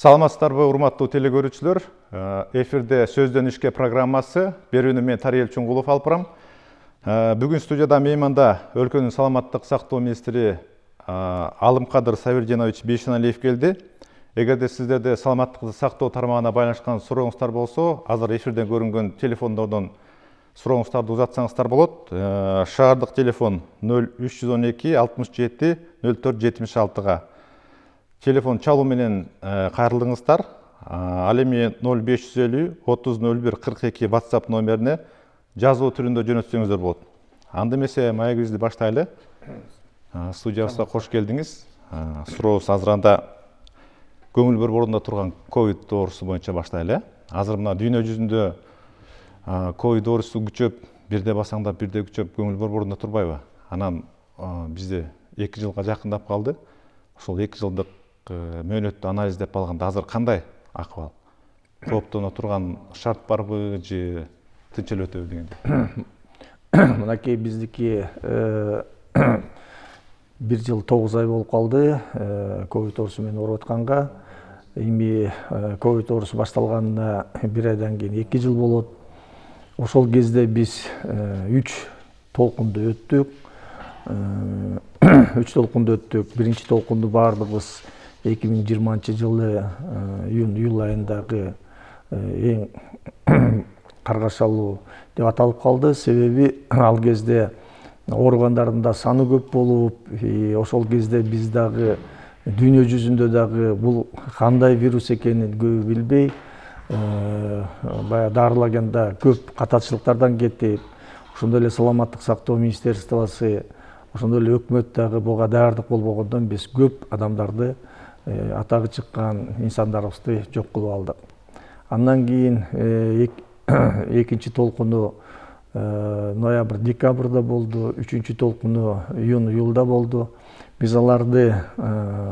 Саламатсыздарбы, урматтуу телекөрүүчүлөр. Эфирде сөздөн ишке программасы. Берүүнү мен Тарыел Чуңгулов алып барам. Бүгүн студияда мейманда өлкөнүн саламаттык сактоо министри Алымкадыр Сабиржанович Бейшеналиев келди. Эгерде сиздерде саламаттыкты сактоо тармагына байланышкан сурооңуздар болсо, азыр эфирден көрүнгөн телефондордон сурооңуздарды узатсаңыздар болот. Шаардык телефон 0312 67 04 76-га телефон чалуу менен кайрылдыңыздар. Ал эми 0550 30 01 42 WhatsApp номерине жазуу түрүндө жөнөтсөңүздөр болот. Анда эмесе маегибизди баштайлы. Студиябызга кош келдиңиз. Сурообуз азыр анда көңүл борборунда турган ковид оорусу боюнча баштайлы. Азыр мына дүйнө жүзүндө ковид оорусу күчөп, бирде басаңдап, бирде күчөп көңүл борборунда турбайбы? Анан бизде 2 жылга жакындап калды. Ошол 2 жылдык мөөнөттү анализдеп алганда азыр кандай акыбал? Кооптоно турган шарт барбы же тынчылап өтөбү дегендей? Мынакей биздики 1 жыл 9 ай болуп калды ковид оорусу менен ооруп атканга. Эми ковид оорусу башталганына 1 айдан кийин 2 жыл болот. Ошол кезде биз 3 толкунду өттүк. 3 толкунду өттүк. Биринчи толкунду баардыгыбыз 2020 жылы июнь айындагы эң каргашалуу деп аталып калды. Себеби ал кезде ооругандардын да саны көп болуп, ошол кезде биз дагы дүйнө жүзүндө дагы бул кандай вирус экенин көбү билбей, бая дарылаганда көп катачылыктардан кетип, ошондой эле саламаттык сактоо министерствосу, ошондой эле өкмөт дагы буга даярдык болбогондон биз көп адамдарды, атагы чыккан инсандарыбызды жок кылып алдык. Андан кийин экинчи толкуну ноябрь декабрда болду, үчүнчү толкуну июлда болду. Биз аларды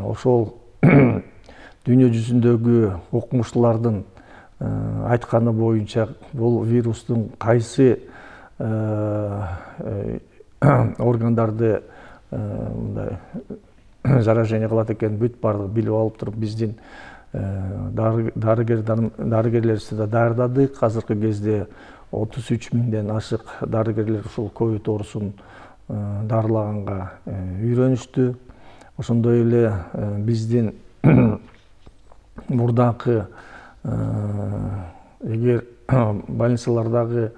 ошол дүйнө жүзүндөгү окумуштуулардын айтканы боюнча бул вирустун кайсы органдарды заражение кылат экенин бүт баардыгы билип алып туруп, биздин дарыгерлерибизди да даярдадык. Азыркы кезде 33 000ден ашык дарыгерлер ушул ковид оорусун дарылаганга үйрөнүштү. Ошондой эле биздин мурдакы эгер больницалардагы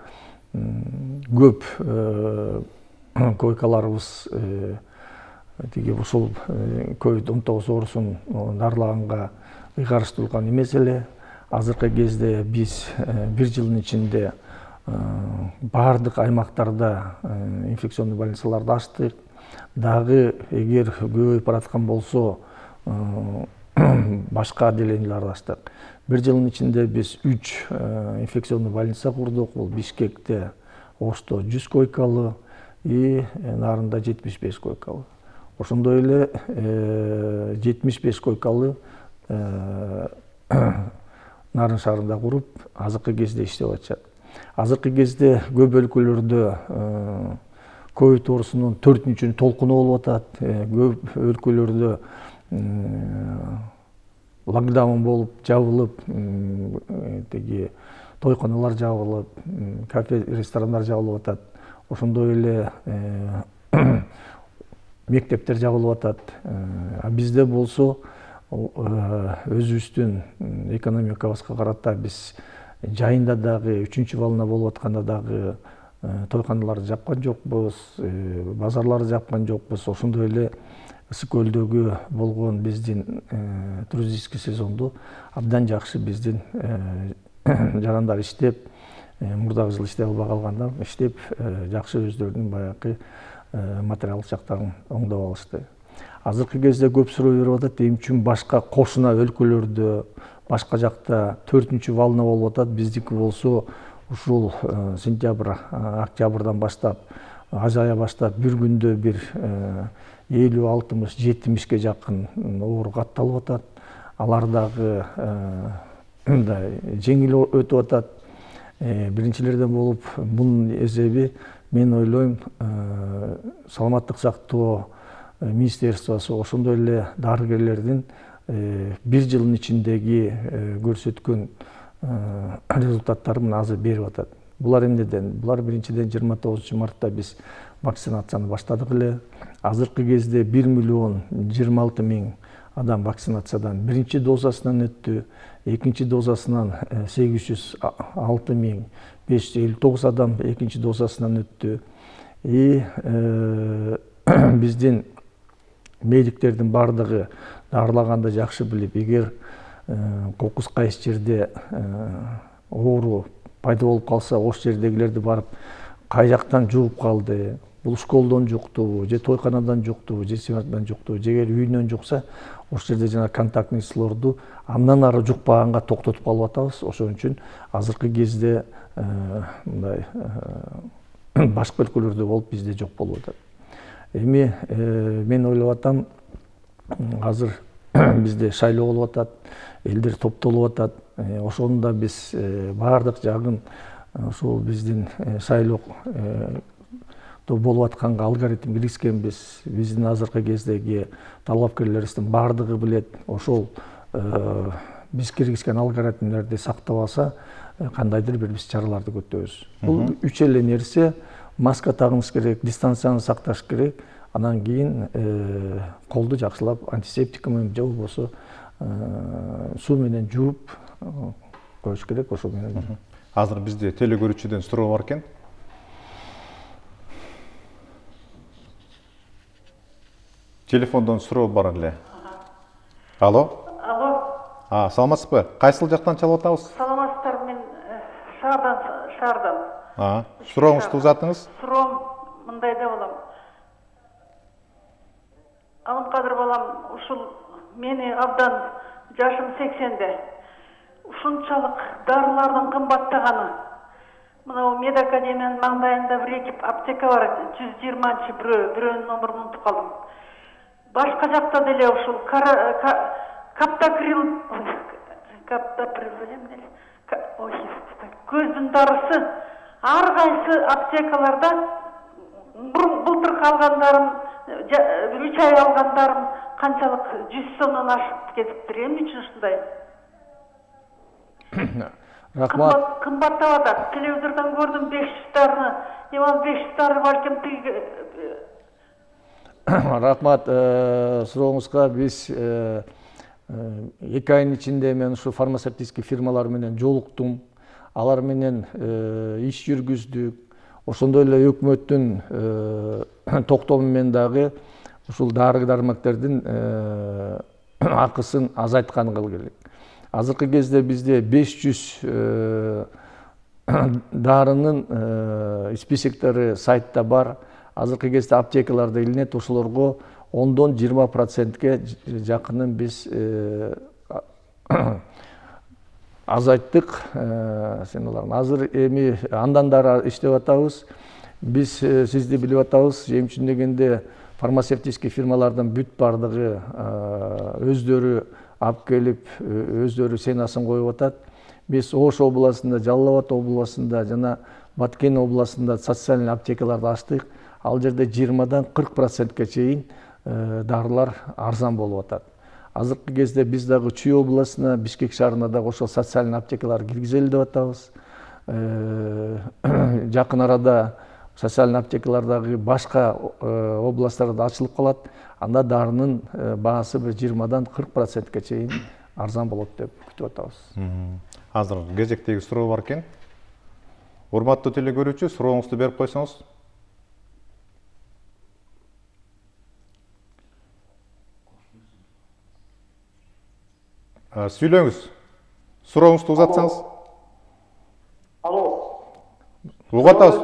көп койкаларыбыз тиги ушул ковид-19 оорусун дарылаганга ыйгарыштырылган эмес эле. Азыркы кезде биз 1 жылдын ичинде баардык аймактарда инфекционный больницаларды ачтык. Дагы эгер көбөйүп бараткан болсо, башка отделенияларды ачтык. 1 жылдын ичинде биз 3 инфекционный больница курдук. Бул Бишкекте, Ошто 100 койкалуу и нарында 75 койкалуу. Ошондой эле 75 койкалуу Нарын шаарында куруп, азыркы кезде иштеп атышат. Азыркы кезде көп өлкөлөрдө ковид оорусунун 4-чү толкуну болуп атат. Көп өлкөлөрдө локдаун болуп, жабылып, тиги тойканалар жабылып, кафе, ресторандар жабылып атат. Ошондой эле мектептер жабылып атат. А бизде болсо өзүбүздүн экономикабызга карата биз жайында дагы 3-чү волна болуп атканда дагы тойканаларды жапкан жокпуз, базарларды жапкан жокпуз. Ошондой эле Ысык көлдөгү болгон биздин туристический сезонду абдан жакшы биздин жарандар иштеп, мурдагы жыл иштей албай калгандар иштеп, жакшы өздөрүнүн баягы материалдык жактарын оңдоп алышты. Азыркы кезде көп суроо берип атат, эмне үчүн башка кошуна өлкөлөрдө, башка жакта 4-чү волна болуп атат, биздики болсо ушул сентябрь, октябрдан баштап азая баштап бир күндө бир 50-60-70ке жакын оору катталып атат. Алар дагы жеңил өтүп атат. Биринчилерден болуп, бунун эсеби мен ойлойм саламаттык сактоо министерствосу ошондой эле дарыгерлердин бир жылдын ичиндеги көрсөткөн результаттарын азыр берип атат. Булар эмнеден? Булар биринчиден 29 мартта биз вакцинацияны баштадык эле. Азыркы кезде 1 миллион 26 миң адам вакцинациядан биринчи дозасынан өттү. Экинчи дозасынан 806 миң 559 адам экинчи дозасынан өттү. Биздин медиктердин бардыгы дарылаганды жакшы билип, эгер кокус кайсы жерде оору пайда болуп калса, ош жердегилерди барып кай жактан жугуп калды, бул школдон жуктубу, же тойканадан жуктубу, же семинардан жуктубу, же эгер үйүнөн жукса, ош жерде жана контактный лицолорду андан ары жукпаганга токтотуп калып атабыз. Ошон үчүн азыркы кезде мындай башка өлкөлөрдө болуп, бизде жок болуп атат. Эми мен ойлоп атам, азыр бизде шайлоо болуп атат, элдер топтолуп атат. Ошону да биз баардык жагын ушул биздин шайлоо болуп атканга алгоритм киргизгенбиз. Биздин азыркы кездеги талапкерлерибиздин баардыгы билет. Ошол биз киргизген алгоритмдерди сактап алса, кандайдыр бир биз чараларды көтөбүз. Бул үч эле нерсе: маска тагыбыз керек, дистанцияны сакташ керек, анан кийин колду жакшылап антисептик менен же болбосо суу менен жууп коюш керек. Ошол менен. Азыр бизде телекөрүүчүдөн суроо бар экен. Телефондон суроо бар эле. Алло. Алло. Саламатсызбы? Кайсыл жактан чалып атабыз? Саламатсыздар, мен шаардан. Сурооңузду узатыңыз. Суроом мындайда болом. Алымкадыр балам, ушул мени абдан жашым 80-де. Ушунчалык дарылардын кымбаттаганы. Мына медакадемиянын маңдайында бир экип аптека бар, 120-чы бирөөнүн номурун унутуп калдым. Башка жакта деле ушул каптоприл көздүн дарысы ар кайсы аптекаларда былтыр алгандарым, 3 ай алгандарым канчалык 100 сомдон ашып кетиптир. Эмне үчүн ушундай? Рахмат. Кымбаттап атат. Телевизордон көрдүм 500 дарыны. Эми 500 дары балким тиги. Рахмат, сурооңузга биз 2 айдын ичинде мен ушу фармацевтический фирмалар менен жолуктум. Алар менен иш жүргүздүк. Ошондой эле өкмөттүн токтому менен дагы ушул дары-дармектердин акысын азайткан керек. Азыркы кезде бизде 500 дарынын списоктори сайтта бар. Азыркы кезде аптекаларда илинет, ошолорго 10-дон 20%ке жакынын биз азайттык. Азыр эми андан дары иштеп атабыз. Биз сизди билип атабыз, эмчүн дегенде фармацевтический фирмалардын бүт бардыгы өздөрү алып келип, өздөрү ценасын коюп атат. Биз Ош областында, Жалал Абад областында жана Баткен областында социальный аптекаларды ачтык. Ал жерде 20-дан 40%ке чейин дарылар арзан болуп атат. Азыркы кезде биз дагы Чүй областына, Бишкек шаарына дагы ошол социальный аптекалар киргизели деп атабыз. Жакын арада социальный аптекалар дагы башка областтарда ачылып калат. Анда дарынын баасы бир 20-дан 40%ке чейин арзан болот деп күтүп атабыз. Азыр кезектеги суроо бар экен. Урматтуу телекөрүүчү, сурооңузду берип койсоңуз. Сүйлөңүз. Сурооңузду узатсаңыз. Алло. Угатабыз.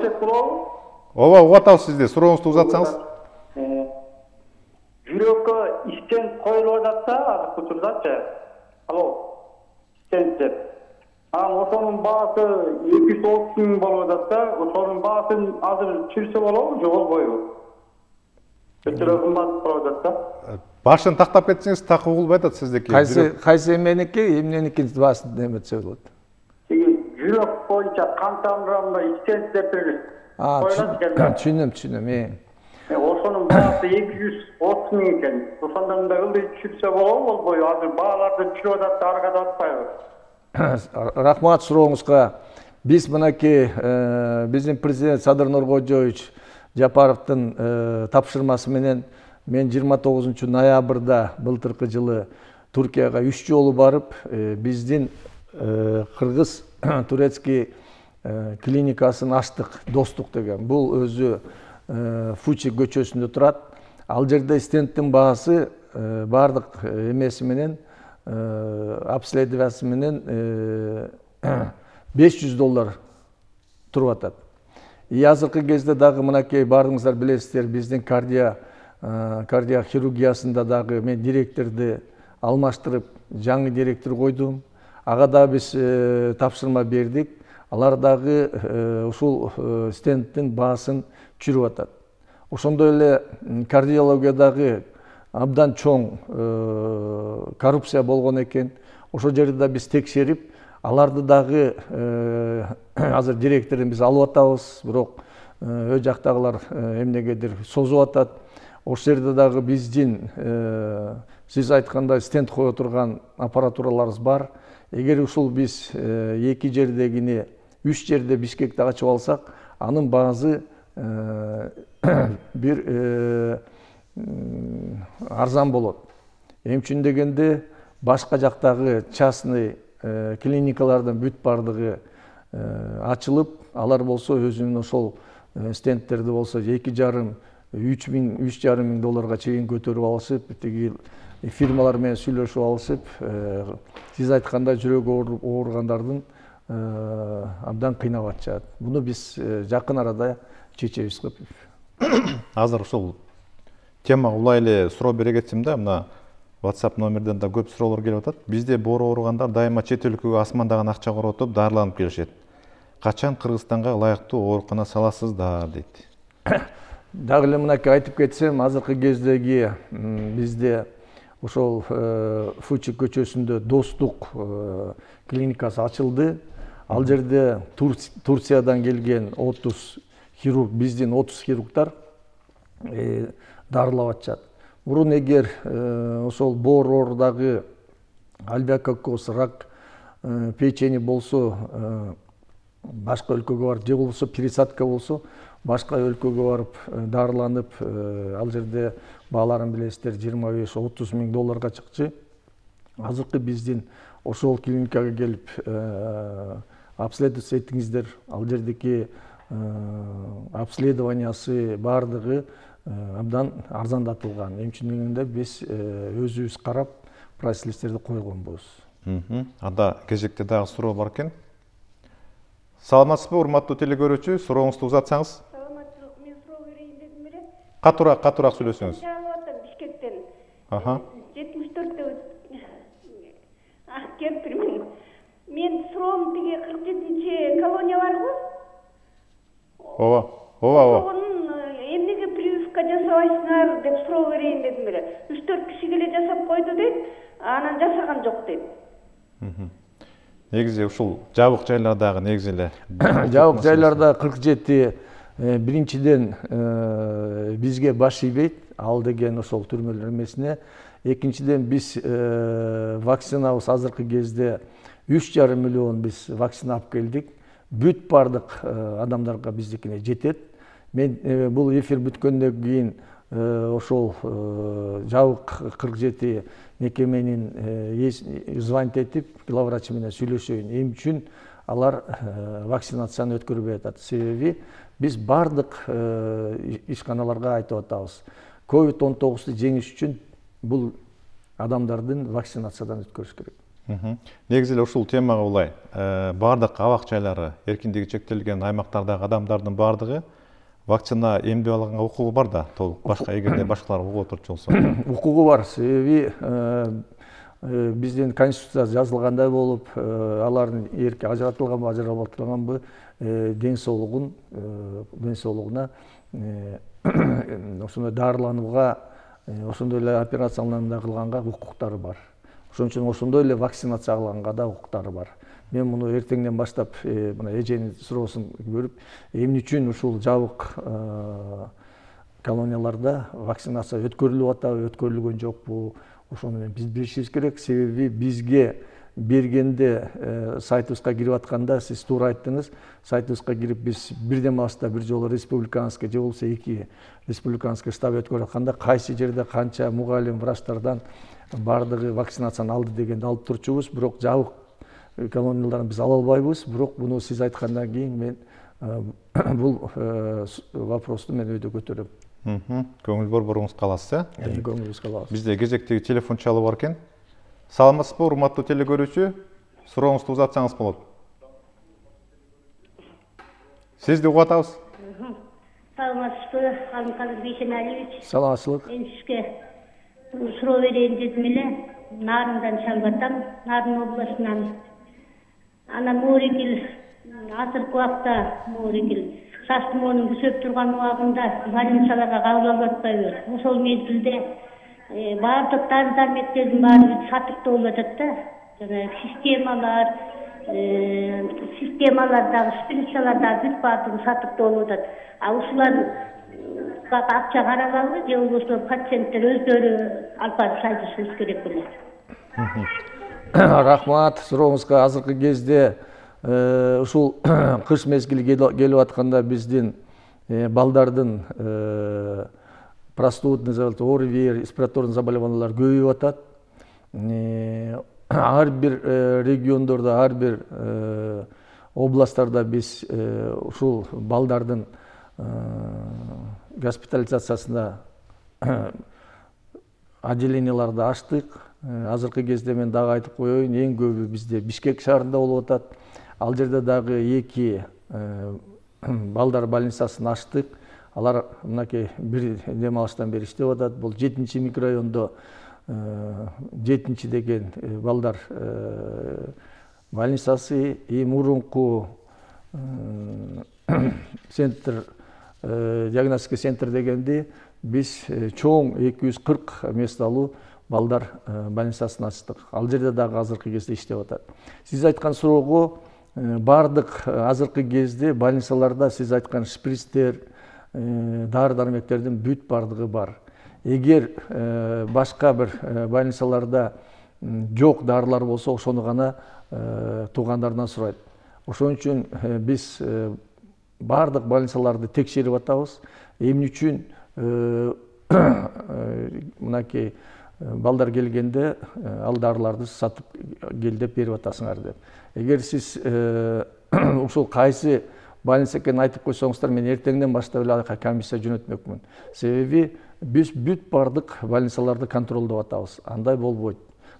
Ооба, угатабыз сизди. Сурооңузду узатсаңыз. Жүрөккө иштен коюлуп атат азыркы учурдачы. Алло. Иштен. Ошонун баасы 230 миң болуп атат. Ошонун баасын азыр чирсе болобу, же болбойбу? Өтө кымбат болуп атат. Башын тактап кетсеңиз так угулбай атат сиздики. Кайсы эмненики, эмненикин баасын деметсе болот. Жүрөк боюнча кан тамырында иштен деп берип. Түшүнөм. Ошонун баасы 230 миң экен. Ошондон да ылдый түшүрсө болобу, болбойбу? Азыр бааларды түшүрүп атат да, аркада атпайбы? Рахмат сурооңузга. Биз мынакей биздин президент Садыр Нуркожоевич Жапаровдун тапшырмасы менен мен 29 ноябрда былтыркы жылы Туркияга 3 жолу барып, биздин кыргыз турецкий клиникасын аштык, достук деген. Бул өзү Фучи көчөсүндө турат. Ал жерде стендтин баасы бардык эмеси менен, обследоваться менен $500 туруп атат. Азыркы кезде дагы мынакей бардыңыздар билесиздер, биздин кардио хирургиясында дагы мен директорду алмаштырып, жаңы директор койдум. Ага да биз тапшырма бердик. Алар дагы ушул стендтин баасын түшүрүп атат. Ошондой эле кардиологиядагы абдан чоң коррупция болгон экен. Ошол жерде биз текшерип, аларды дагы азыр директорун биз алып атабыз, бирок өз жактагылар эмнегедир созуп атат. Ошол жерде дагы биздин сиз айткандай стенд кое турган аппаратураларыбыз бар. Эгер ушул биз 2 жердегини 3 жерде Бишкекте ачып алсак, анын баасы бир арзан болот. Эми үчүн дегенде башка жактагы частный клиникалардын бүт бардыгы ачылып, алар болсо өзүнүн ошол стендтерди болсо $2,5–3,5 миң чейин көтөрүп алышып, тиги фирмалар менен сүйлөшүп алышып, сиз айткандай жүрөгү ооругандардын абдан кыйнап атышат. Буну биз жакын арада чечебиз. Азыр ушул темага улай эле суроо бере кетсем да, мына WhatsApp номерден да көп суроолор келип атат. Бизде боору ооругандар дайыма чет өлкөгө асмандаган акча коротуп дарыланып келишет. Качан Кыргызстанга ылайыктуу оорукана саласыздар дейт. Дагы эле мынакей айтып кетсем, азыркы кездеги бизде ошол Фучи көчөсүндө достук клиникасы ачылды. Ал жерде Турциядан келген 30 хирург, биздин 30 хирургдар дарылап атышат. Мурун эгер ошол боор оорудагы альвеококкоз, рак печени болсо, башка өлкөгө барып, же болбосо пересадка болсо, башка өлкөгө барып дарыланып, ал жерде бааларын билесиздер, $25–30 миң чыкчы. Азыркы биздин ошол клиникага келип обследоваться этиңиздер, ал жердеки обследованиясы бардыгы абдан арзандатылган. Эми үчүн дегенде биз өзүбүз карап прайс-листтерди койгонбуз. Анда кезекте дагы суроо бар экен. Саламатсызбы, урматтуу телекөрүүчү, сурооңузду узатсаңыз. Саламатчылык, мен суроо берейин дедим эле. Катуураак сүйлөсөңүз. Чалып атам Бишкектен. 74-тө кемпирмин. Мен суроом тиги 47-чи колония барбы? Ооба. Эмнеге прививка жасабайсыңар деп суроо берейин дедим эле. 3-4 кишиге эле жасап койду дейт, анан жасаган жок дейт. Негизи ушул жабык жайлардагы негизи эле жабык жайларда 47 биринчиден бизге баш ийбейт, ал деген ошол түрмөлөр эмесине. Экинчиден биз вакцинабыз азыркы кезде 3,5 миллион биз вакцина алып келдик. Бүт бардык адамдарга биздикине жетет. Мен бул эфир бүткөндөн кийин ошол жабык 47 мекеменин звонить этип, главврач менен сүйлөшөйүн. Эми үчүн алар вакцинацияны өткөрбөй атат. Себеби биз бардык ишканаларга айтып атабыз. COVID-19 жеңиш үчүн бул адамдардын вакцинациядан өткөрүш керек. Негизи эле ушул темага улай. Бардык абак жайлары, эркиндиги чектелген аймактардагы адамдардын бардыгы вакцина эмдеп алганга укугу бар да, толук. Башка эгерде башкалар угуп отурчу болсо. Укугу бар. Себеби биздин конституцияда жазылгандай болуп, алардын эрки ажыратылганбы, ажыратылганбы, ден соолугуна ошондой дарыланууга, ошондой эле операцияларды кылганга укуктары бар. Ошон үчүн ошондой эле вакцинация кылганга да укуктары бар. Мен муну эртеңден баштап мына эженин суроосун көрүп, эмне үчүн ушул жабык колонияларда вакцинация өткөрүлүп атабы, өткөрүлгөн жокпу, ошону биз билишибиз керек. Себеби бизге бергенде сайтыбызга кирип атканда сиз туура айттыңыз. Сайтыбызга кирип биз бирден баста бир жолу республиканский же болбосо 2 республиканский штаб өткөрүп атканда кайсы жерде канча мугалим, врачтардан бардыгы вакцинацияны алды дегенди алып турчубуз. Бирок жабык колонияларын биз ала албайбыз. Бирок буну сиз айткандан кийин мен бул вопросту мен өйдө көтөрөм. Көңүл борборуңуз каласыз, Көңүлүбүз калабыз. Бизде кезектеги телефон чалуу бар экен. Саламатсызбы, урматтуу телекөрүүчү? Сурооңузду узатсаңыз болот. Сизди угуп атабыз. Саламатсызбы, Алимқадыр Бейсеналиевич. Саламатсызбык. Мен сизге суроо берейин дедим эле. Нарындан Шалбатам, Нарын областынан. Ана Моригил, азыркы убакта Моригил шаш тумоонун күчөп турган убагында больницаларга кабыл алып атпайбы? Ошол мезгилде баардык дары-дармектердин баары сатыкта болуп атат да. Жана системалардагы, шприцалардагы бүт баардыгы сатыкта болуп атат. А ушулар акча каралабы же болбосо пациенттер өздөрү алып барып салдырышыбыз керек беле? Рахмат, сурооңузга. Азыркы кезде ушул кыш мезгили келип атканда биздин балдардын простудный, ОРВИ, респираторный заболеваниялар көбөйүп атат. Ар бир региондордо, ар бир областтарда биз ушул балдардын госпитализациясына отделенияларды ачтык. Азыркы кезде мен дагы айтып коеюн, эң көбү бизде Бишкек шаарында болуп атат. Ал жерде дагы 2 балдар больницасын ачтык. Алар мынакей бир дем алыштан бери иштеп атат. Бул 7-чи микрорайондо 7-чи деген балдар больницасы, мурунку центр, диагностика центр дегенди биз чоң 240 месталуу балдар больницасын ачтык. Ал жерде дагы азыркы кезде иштеп атат. Сиз айткан суроого бардык азыркы кезде больницаларда сиз айткан шприцтер, дары-дармектердин бүт бардыгы бар. Эгер башка бир больницаларда жок дарылар болсо, ошону гана туугандарынан сурайт. Ошон үчүн биз бардык больницаларды текшерип атабыз. Эмне үчүн мынакей балдар келгенде ал дарыларды сатып кел деп берип атасыңар деп. Эгер сиз ушул кайсы больница экенин айтып койсоңуздар, мен эртеңден баштап эле комиссия жөнөтмөкмүн. Себеби биз бүт бардык больницаларды контролдоп атабыз. Андай болбойт.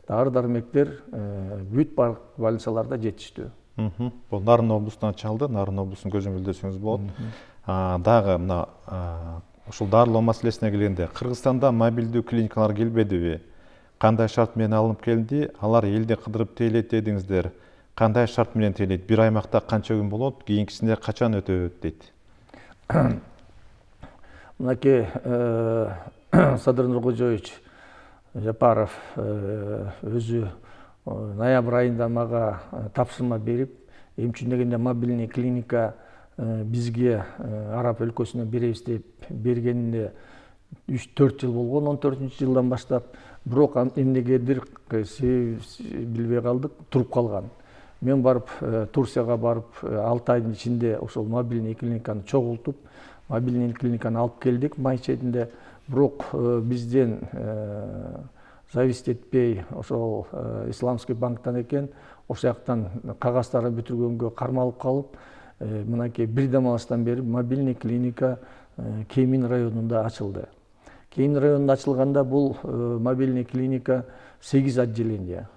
Дары-дармектер бүт бардык больницаларда жетиштүү. Бул Нарын облусунан чалды. Нарын облусун көзөмөлдөсөңүз болот. Дагы мына ушул дарылоо маселесине келгенде, Кыргызстанда мобилдүү клиникалар келбедиби? Кандай шарт менен алынып келди? Алар элде кыдырып тейлейт дедиңиздер. Кандай шарт менен тейлейт? Бир аймакта канча күн болот? Кийинкисинде качан өтөт дейт? Мынакей Садыр Нуркожоевич Жапаров өзү ноябрь айында мага тапшырма берип, эмчүн дегенде мобильный клиника бизге Араб өлкөсүнө беребиз деп бергенине 3-4 жыл болгон, 14-жылдан баштап. Бирок эмнегедир билбей калдык, туруп калган. Мен барып Турцияга барып 6 айдын ичинде ошол мобильный клиниканы чогултуп, мобильный клиниканы алып келдик май четинде. Бирок бизден зависит этпей ошол Исламский банктан экен, ошол жактан кагаздарын бүтүргөнгө кармалып калып, мынакей бир демалыштан бери мобильный клиника Кемин районунда ачылды. Кемин районунда ачылганда бул мобильный клиника 8 отделение.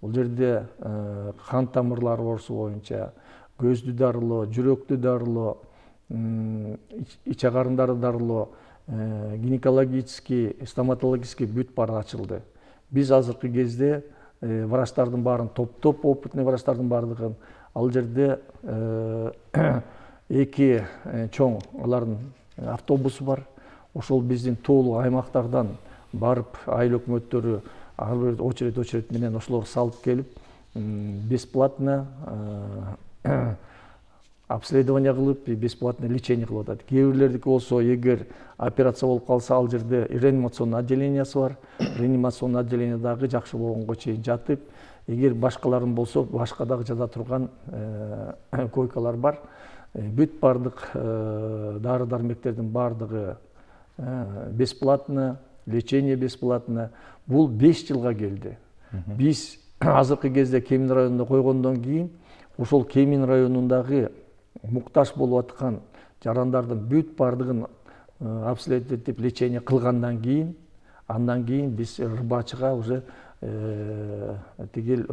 Бул жерде кан тамырлары оорусу боюнча көздү дарылоо, жүрөктү дарылоо, ич агарындарды дарылоо, гинекологический, стоматологический бүт баары ачылды. Биз азыркы кезде врачтардын баарын топтоп, опытный врачтардын баардыгын ал жерде 2 чоң алардын автобусу бар. Ошол биздин тоолуу аймактардан барып айыл өкмөттөрү ар бир очередь менен ошолорду салып келип бесплатно обследование кылып бесплатно лечение кылып атат. Кээ бирлердики болсо эгер операция болуп калса ал жерде реанимационный отделениясы бар. Реанимационный отделениядагы жакшы болгонго чейин жатып, эгер башкаларын болсо башка дагы жата турган койкалар бар. Бүт бардык дары дармектердин бардыгы бесплатно, лечение бесплатно. Бул 5 жылга келди. Биз азыркы кезде Кемин районунда койгондон кийин ошол Кемин районундагы муктаж болуп аткан жарандардын бүт бардыгын обследовать лечение кылгандан кийин, андан кийин биз рыбачыга уже тигил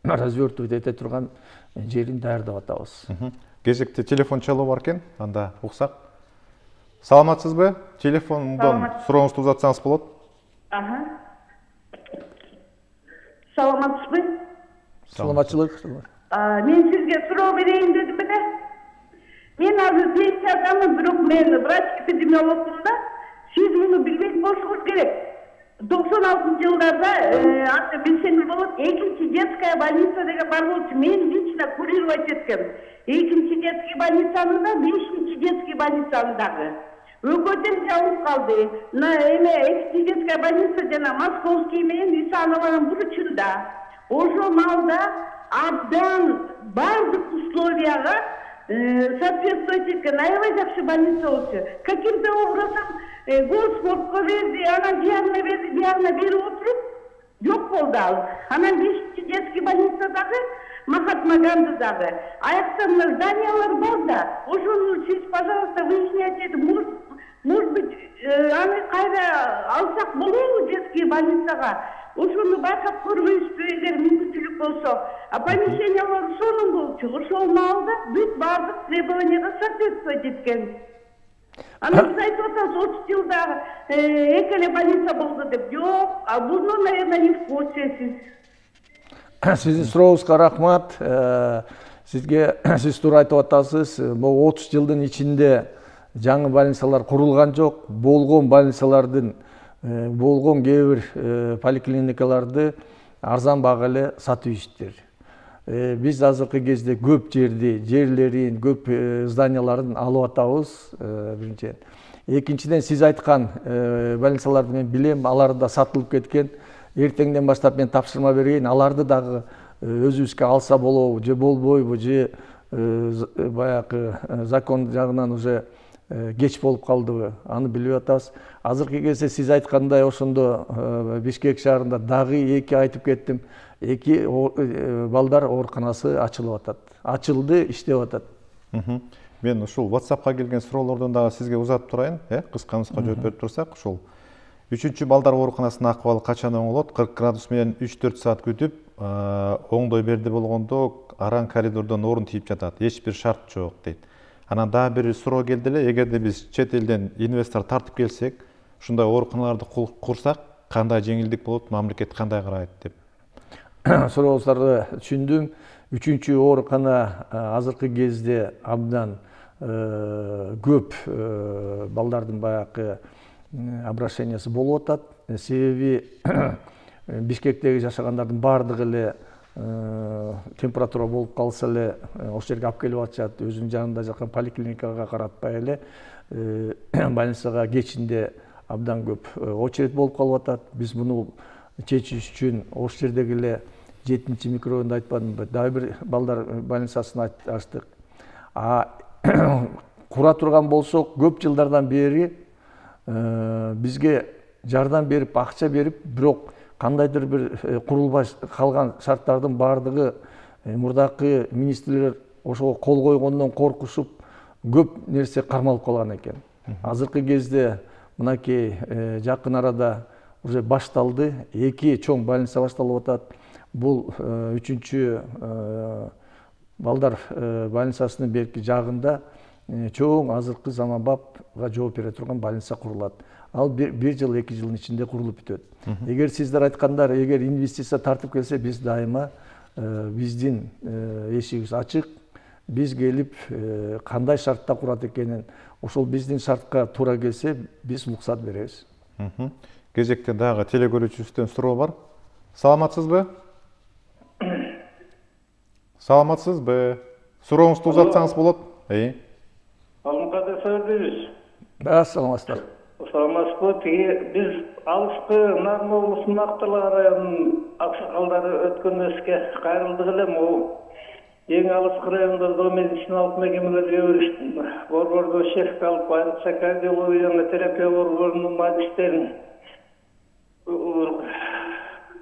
развертывать эте турган жерин даярдап атабыз. Кезекте телефон чалуу бар экен, анда уксак. Саламатсызбы? Телефондон сурооңузду узатсаңыз болот. Саламатсызбы? Саламатчылык. Мен сизге суроо берейин дедим эле. Мен азыр пенсиядамын, бирок мен врач эпидемиологмун да. Сиз муну билбек болушуңуз керек. 96-жылдарда аты билсеңиз болот, экинчи детская больница деген бар болчу. Мен лично курировать эткем. Экинчи детский больницаны да, 5-чи детский больницаны дагы. Өкөтен жабылып калды. Экинчи детская больница жана Московский менен Исанованын бурчунда. Ошол маалда абдан бардык условияга соответствовать эткен аябай жакшы больница болчу. Каким-то образом Госпортко берди, анан диагноз берди, диагноз берип отуруп жок болду ал. Анан 5-чи детский больницадагы Махатма Гандидагы аяктан зданиялар бар да, ошону сиз, пожалуйста, выясняйте, может быть, аны кайра алсак болобу детский больницага? Ошону байкап көрбөйсүзбү эгер мүмкүнчүлүк болсо. Помещениялар сонун болчу. Ошол маалда бүт бардык требованияга соответствовать эткен. Анан сиз айтып атасыз, 30 жылда эки эле больница болду деп. Жок, буну, наверное, не в курсесиз. Сиздин сурооңузга рахмат. Сиз туура айтып атасыз. Могу 30 жылдын ичинде жаңы больницалар курулган жок. Болгон больницалардын болгон кээ бир поликлиникаларды арзан бага эле сатып ийиштир. Биз азыркы кезде көп жерлерин, көп зданияларын алып атабыз, биринчиден. Экинчиден, сиз айткан больницаларды мен билем, алар да сатылып кеткен. Эртеңден баштап мен тапшырма берейин, аларды дагы өзүбүзгө алса болобу, же болбойбу, же баягы закон жагынан уже кеч болуп калдыбы, аны билбей атабыз. Азыркы кезде сиз айткандай ошондо Бишкек шаарында дагы 2 айтып кеттим, 2 балдар ооруканасы ачылып атат. Ачылды, иштеп атат. Мен ушул WhatsAppка келген суроолордон дагы сизге узатып турайын, кыска-мыска жооп берип турсак, ушул 3-чү балдар ооруканасынын акыбалы качан оңолот? 40 градус менен 3-4 саат күтүп, оңдой берди болгондо араң коридордон орун тийип жатат. Эч бир шарт жок дейт. Анан дагы бир суроо келди эле, эгерде биз чет элден инвестор тартып келсек, ушундай ооруканаларды курсак, кандай жеңилдик болот, мамлекет кандай карайт деп. Сурооңуздарды түшүндүм. 3-чү оорукана азыркы кезде абдан көп балдардын баягы обращениясы болуп атат. Себеби Бишкектеги жашагандардын бардыгы эле температура болуп калса эле ошол жерге алып келип атышат. Өзүнүн жанында жаткан поликлиникага каратпай эле больницага кечинде абдан көп очередь болуп калып атат. Биз муну чечиш үчүн ошол жердеги эле 7-чи микрорайонду айтпадымбы, дагы бир балдар больницасын ачтык. Кура турган болсок, көп жылдардан бери бизге жардам берип, акча берип, бирок кандайдыр бир курулбай калган шарттардын бардыгы мурдакы министрлер ошого кол койгондон коркушуп көп нерсе кармалып калган экен. Азыркы кезде мынакей жакын арада уже башталды, 2 чоң больница башталып атат. Бул 3-чү балдар больницасынын берки жагында чоң азыркы заманбапга жооп бере турган больница курулат. Ал 1 жыл, 2 жылдын ичинде курулуп бүтөт. Эгер сиздер айткандар, эгер инвестиция тартып келсе, биз дайыма биздин эшигибиз ачык. Биз келип кандай шартта курат экенин, ошол биздин шартка туура келсе, биз уруксат беребиз. Кезекте дагы телекөрүүчүбүздөн суроо бар. Саламатсызбы? Саламатсызбы? Сурооңузду узатсаңыз болот. Алымқадыр Сәурдевич. Саламатсыздар. Саламатсызбы. Біз алысқы Нарын облысының Ақтала районының ақсақалдары өткен іске қайрылдық елем. Ол ең алысқы райондарды медициналық мекемелерге өріштім. Борборды шефка алып, айрықша кардиологияны, терапия борборының магистерін.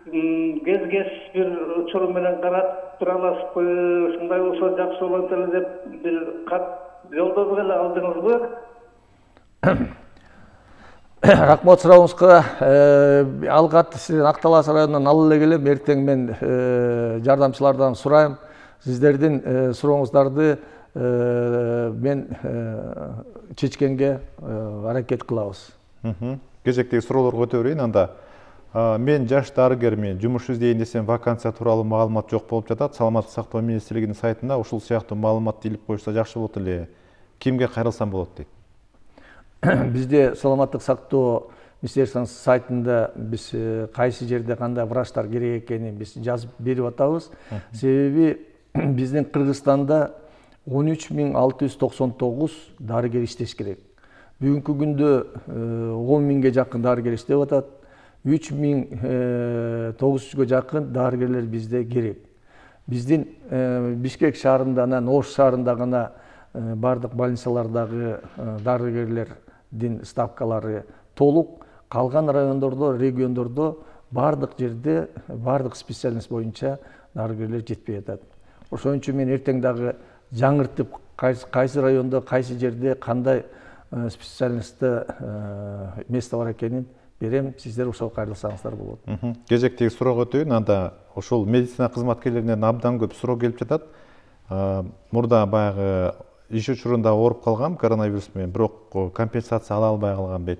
Кез-кез бір ұчырменен қарап тұраласып, шындай болса жақсы болат эле деп бір қат жолдадық эле, алдыңыз бы? Рахмат сурооңузга. Алгат сиздин Акталас районунан алып эле келем. Эртең мен жардамчылардан сурайм. Сиздердин сурооңуздарды мен чечкенге аракет кылабыз. Кезектеги суроолорго өтө берейин. Анда мен жаш дарыгермин, жумуш издейин десем вакансия тууралуу маалымат жок болуп жатат. Саламаттык сактоо министрлигинин сайтында ушул сыяктуу маалыматты илип коюшса жакшы болот эле. Кимге кайрылсам болот дейт? Бизде саламаттык сактоо министрлигинин сайтында биз кайсы жерде кандай врачтар керек экенин биз жазып берип атабыз. Себеби биздин Кыргызстанда 13.699 дарыгер иштеш керек. Бүгүнкү күндө 10.000ге жакын дарыгер иштеп атат. 3.900га жакын дарыгерлер бизде керек. Биздин Бишкек шаарында, анан Ош шаарында гана бардык больницалардагы дарыгерлердин ставкалары толук. Калган райондордо, региондордо бардык жерде бардык специальность боюнча дарыгерлер жетпей атат. Ошон үчүн мен эртең дагы жаңыртып, кайсы райондо, кайсы жерде кандай специальностьта место бар экенин берем, сиздер ошол кайрылсаңыздар болот. Кезектеги суроого өтөйүн. Анда ошол медицина кызматкерлеринен абдан көп суроо келип жатат. Мурда баягы иш учурунда ооруп калгам коронавирус менен, бирок компенсация ала албай калган дейт.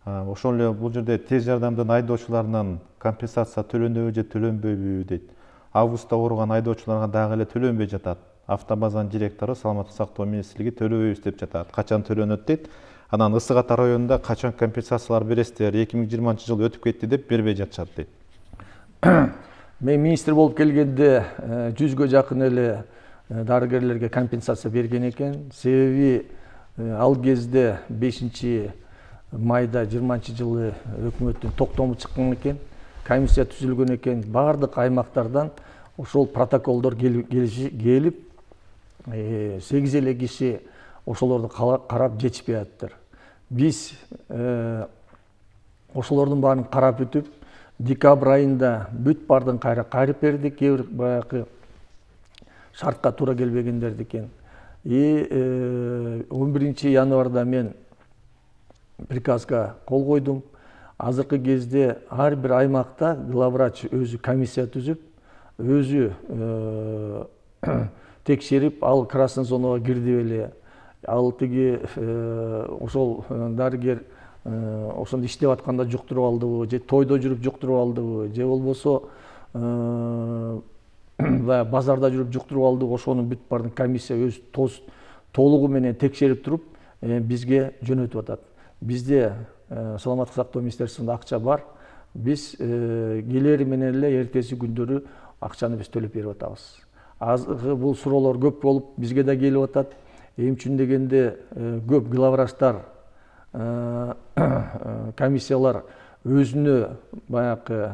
Ошол эле бул жерде тез жардамдын айдоочуларынан компенсация төлөнөбү же төлөнбөйбү дейт. Августта ооруган айдоочуларга дагы эле төлөнбөй жатат. Автобазанын директору саламаттык сактоо министрлиги төлөбөйбүз деп жатат. Качан төлөнөт дейт. Анан Ысык Ата районунда качан компенсациялар бересиздер? 2020 жыл өтүп кетти деп бербей жатышат дейт. Мен министр болуп келгенде 100ге жакын эле дарыгерлерге компенсация берген экен. Себеби ал кезде 5 майда 20 жылы өкмөттүн токтому чыккан экен. Комиссия түзүлгөн экен. Бардык аймактардан ошол протоколдор келип 8 эле киши ошолорду карап жетишпей атыптыр. Биз ошолордун баарын карап өтүп, декабрь айында бүт бардын кайрып бердик. Кээ бир баягы шартка туура келбегендерди экен. 11 январда мен приказга кол койдум. Азыркы кезде ар бир аймакта главврач өзү комиссия түзүп, өзү текшерип, ал красный зонага кирди беле, ал тиги ошол дарыгер ошондо иштеп атканда жуктуруп алдыбы, же тойдо жүрүп жуктуруп алдыбы, же болбосо базарда жүрүп жуктуруп алдыбы, ошонун бүт бардын комиссия өз толугу менен текшерип туруп бизге жөнөтүп атат. Бизде саламаттык сактоо министрлигинде акча бар. Биз келери менен эле эртеси күндөрү акчаны биз төлөп берип атабыз. Азыркы бул суроолор көп болуп бизге да келип атат. Эмчүн дегенде көп главврачтар, комиссиялар өзүнө баягы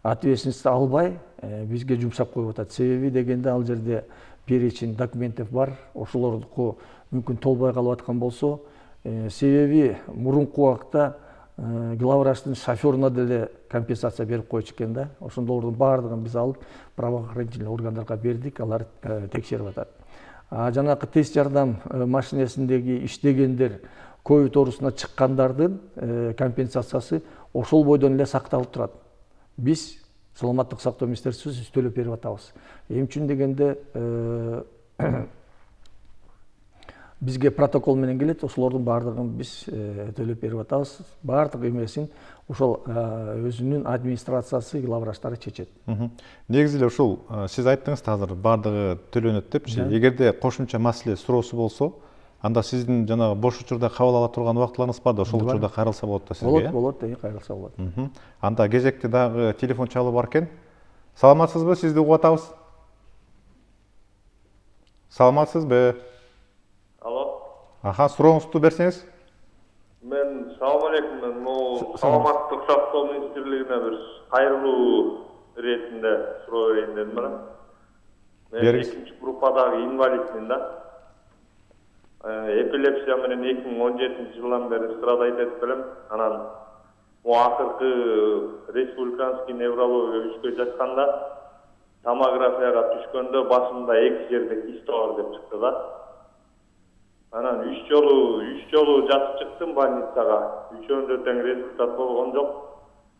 ответственность албай бизге жумшап коюп атат. Себеби дегенде ал жерде перечень документов бар. Ошолорду мүмкүн толбой калып аткан болсо, себеби мурунку убакта главврачтын шофёруна деле компенсация берип койчу экен да. Ошондордун баардыгын биз алып правоохранительный органдарга бердик, алар текшерип атат. Жанагы тез жардам машинесиндеги иштегендер, ковид оорусуна чыккандардын компенсациясы ошол бойдон эле сакталып турат. Биз саламаттык сактоо министрлигибиз төлөп берип атабыз. Эмчүн дегенде бизге протокол менен келет, ошолордун баардыгын биз төлөп берип атабыз. Баардык эмесин ошол өзүнүн администрациясы, главврачтары чечет. Негизи эле ушул сиз айттыңыз азыр баардыгы төлөнөт депчи. Эгерде кошумча маселе суроосу болсо, анда сиздин жанагы бош учурда кабыл ала турган убактыларыңыз бар да, ошол учурда кайрылса болот да сизге. Болот, кайрылса болот. Анда кезекте дагы телефон чалуу бар экен. Саламатсызбы? Сизди угуп атабыз. Саламатсызбы? Алло. Аха, сурооңузду берсеңиз. Мен салам алейкум. Мен саламаттык сактоо министрлигине бир кайрылуу иретинде суроо берейин дедим эле. Мен экинчи группадагы инвалидмин да. Эпилепсия менен 2017-жылдан бери страдайт этип келем. Анан акыркы республиканский неврология үшкө жатканда томографияга түшкөндө башымда 2 жерде кист бар деп чыкты да. Анан 3 жолу жатып чыктым больницага. Үчөөндө тең результат болгон жок.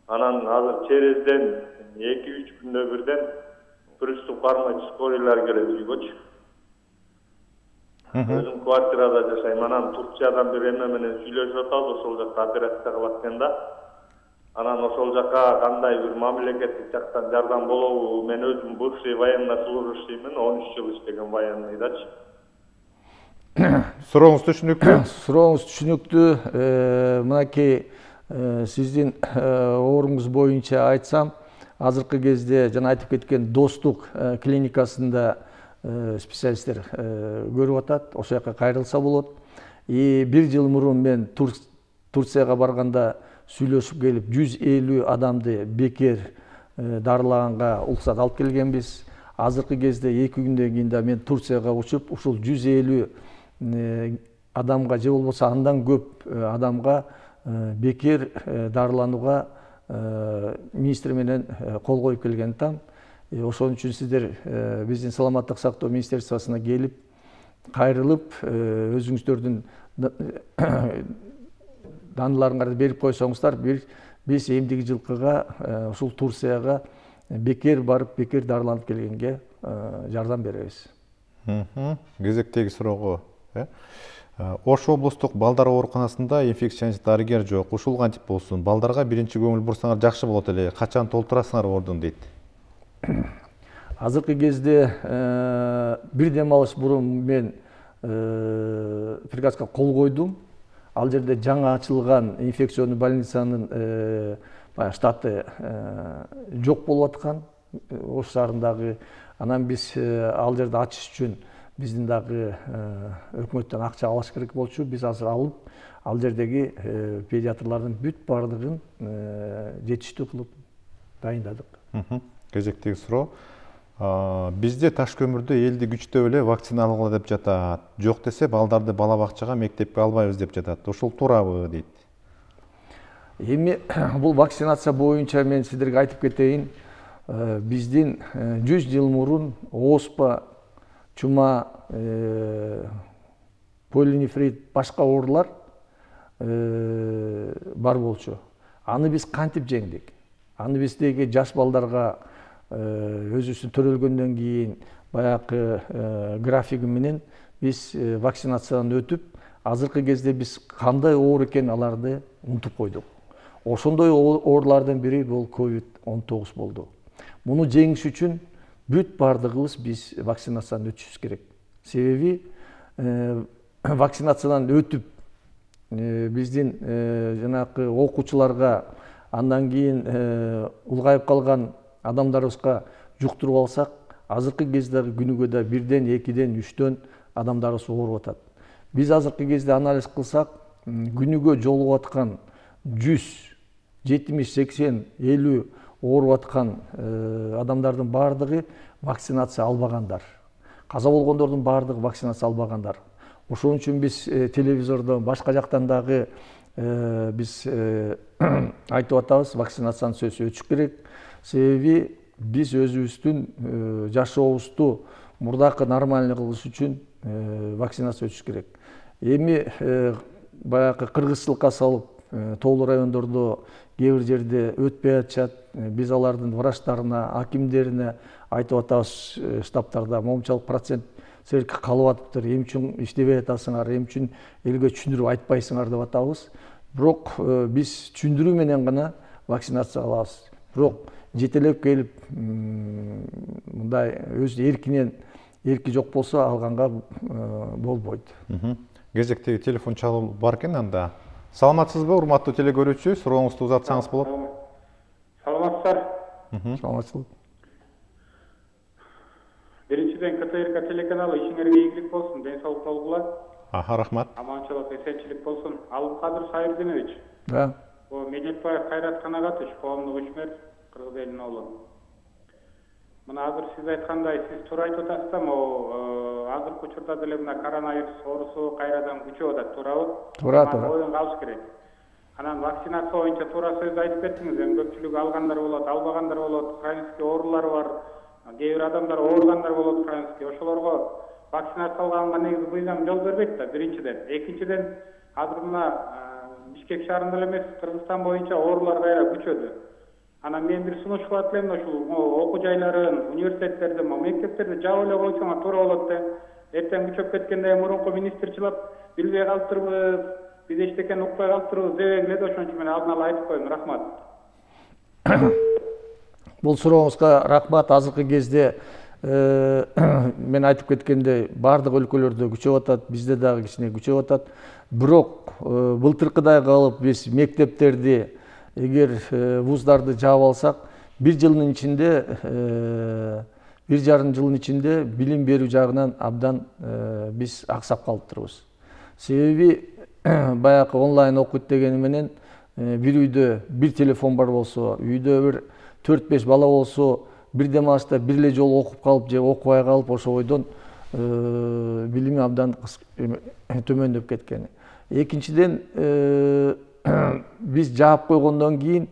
Анан азыр черезден 2-3 күндө бирден приступ кармачскойлар келет үйгөчү. Өзүм квартирада жашайм. Анан Турциядан бир эме менен сүйлөшүп атабыз, ошол жакта операция кылат экен да. Анан ошол жака кандай бир мамлекеттик жактан жардам болобу? Мен өзүм бывший военнослужащиймин, 13 жыл иштеген военныйдачы. Сурооңуз түшүнүктүү? Сурооңуз түшүнүктүү. Мынакей сиздин ооруңуз боюнча айтсам, азыркы кезде жана айтып кеткен Достук клиникасында специалисттер көрүп атат, ошол жака кайрылса болот. 1 жыл мурун мен Турцияга барганда сүйлөшүп келип 150 адамды бекер дарылаганга уруксат алып келгенбиз. Азыркы кезде 2 күндөн кийин да мен Турцияга учуп, ушул 150 адамга же болбосо андан көп адамга бекер дарыланууга министр менен кол коюп келген там. Ошон үчүн сиздер биздин саламаттык сактоо министерствосуна келип, кайрылып, өзүңүздөрдүн даныларыңарды берип койсоңуздар, биз эмдиги жылкыга ушул Турцияга бекер барып, бекер дарыланып келгенге жардам беребиз. Кезектеги суроого. Ош облустук балдар ооруканасында инфекционист дарыгер жок. Ушул кантип болсун? Балдарга биринчи көңүл бурсаңар жакшы болот эле. Качан толтурасыңар ордун дейт. Азыркы кезде бир дем алыш мурун мен приказга кол койдум. Ал жерде жаңа ачылган инфекционный больницанын штаты жок болуп аткан. Ош шаарындагы. Анан биз ал жерде ачыш үчүн биздин дагы өкмөттөн акча алыш керек болчу. Биз азыр алып, ал жердеги педиатрлардын бүт бардыгын жетиштүү кылып дайындадык. Кезектеги суроо. Бизде таш көмүрдө элди күчтөп эле вакцина алгыла деп жатат. Жок десе балдарды бала бакчага, мектепке албайбыз деп жатат. Ошол туурабы дейт. Эми бул вакцинация боюнча мен сиздерге айтып кетейин. Биздин 100 жыл мурун оспа, чума, полинефрит, башка оорулар бар болчу. Аны биз кантип жеңдик? Аны биздеги жаш балдарга өзүбүздүн төрөлгөндөн кийин баягы графиги менен биз вакцинациядан өтүп, азыркы кезде биз кандай оор экенин аларды унутуп койдук. Ошондой оорулардын бири бул COVID-19 болду. Муну жеңиш үчүн бүт бардыгыбыз биз вакцинациядан өтүшүбүз керек. Себеби вакцинациядан өтүп биздин жанагы окуучуларга, андан кийин улгайып калган адамдарыбызга жуктуруп алсак, азыркы кезде күнүгө да 1ден, 2ден, 3дөн адамдарыбыз ооруп атат. Биз азыркы кезде анализ кылсак, күнүгө жолугуп аткан 100, 70, 80, 50 ооруп аткан адамдардын бардыгы вакцинация албагандар. Каза болгондордун бардыгы вакцинация албагандар. Ошон үчүн биз телевизордон, башка жактан дагы биз айтып атабыз, вакцинациянын сөзү өтүш керек. Себеби биз өзүбүздүн жашообузду мурдакы нормальный кылыш үчүн вакцинация өтүш керек. Эми баягы кыргызчылыкка салып, тоолуу райондордо кээ бир жерде өтпөй атышат. Биз алардын врачтарына, акимдерине айтып атабыз, штабтарда момунчалык процент силерге калып атыптыр, эмне үчүн иштебей атасыңар, эмне үчүн элге түшүндүрүп айтпайсыңар деп атабыз. Бирок биз түшүндүрүү менен гана вакцинация алабыз. Бирок жетелеп келип, мындай өз эркинен, эрки жок болсо алганга болбойт. Кезектеги телефон чалуу бар экен анда. Саламатсызбы, урматтуу телекөрүүчү? Сурооңузду узатсаңыз болот. Саламатсыздар. Саламатсызбы. Биринчиден Биринчиден КТРК телеканалы ишиңерге ийгилик болсун, ден соолук болгула. Рахмат. Аманчылык, эсенчилик болсун. Алыкадыр Сайырдинович. Да. Медетбаев Кайрат Канагатович, коомдук ишмер, кыргыз элинин оолу. Мына азыр сиз айткандай, сиз туура айтып атасыз да, могу азыркы учурда деле мына коронавирус оорусу кайрадан күчөп атат, туурабы? Туура. Оюн калыш керек. Анан вакцинация боюнча туура сөз айтып кеттиңиз. Эми көпчүлүк алгандар болот, албагандар болот, хронический оорулар бар. Кээ бир адамдар ооругандар болот хронический. Ошолорго вакцинацияланганга негизи мыйзам жол бербейт да, биринчиден. Экинчиден, азыр мына Бишкек шаарында эле эмес, Кыргызстан боюнча оорулар кайра күчөдү. Анан мен бир сунуш кылат элем, ушул окуу жайларын, университеттерди, мектептерди жаап эле койсоңор туура болот да. Эртең күчөп кеткенде мурунку министр чылап билбей калыптырбыз, биз эчтекен укпай калыптырбыз дебеңиле да, ошон үчүн мен алдын ала айтып коеюн. Рахмат. Бул сурооңузга рахмат. Азыркы кезде мен айтып кеткендей бардык өлкөлөрдө күчөп атат, бизде дагы кичине күчөп атат. Бирок былтыркыдай кылып биз мектептерди, эгер вуздарды жаап алсак, 1 жылдын ичинде, 1,5 жылдын ичинде билим берүү жагынан абдан биз аксап калыптырбыз. Себеби баягы онлайн окуйт дегени менен бир үйдө бир телефон бар болсо, үйдө бир 4-5 бала болсо, бир демалышта бир эле жолу окуп калып же окубай калып, ошо бойдон билими абдан төмөндөп кеткен. Экинчиден, биз жаап койгондон кийин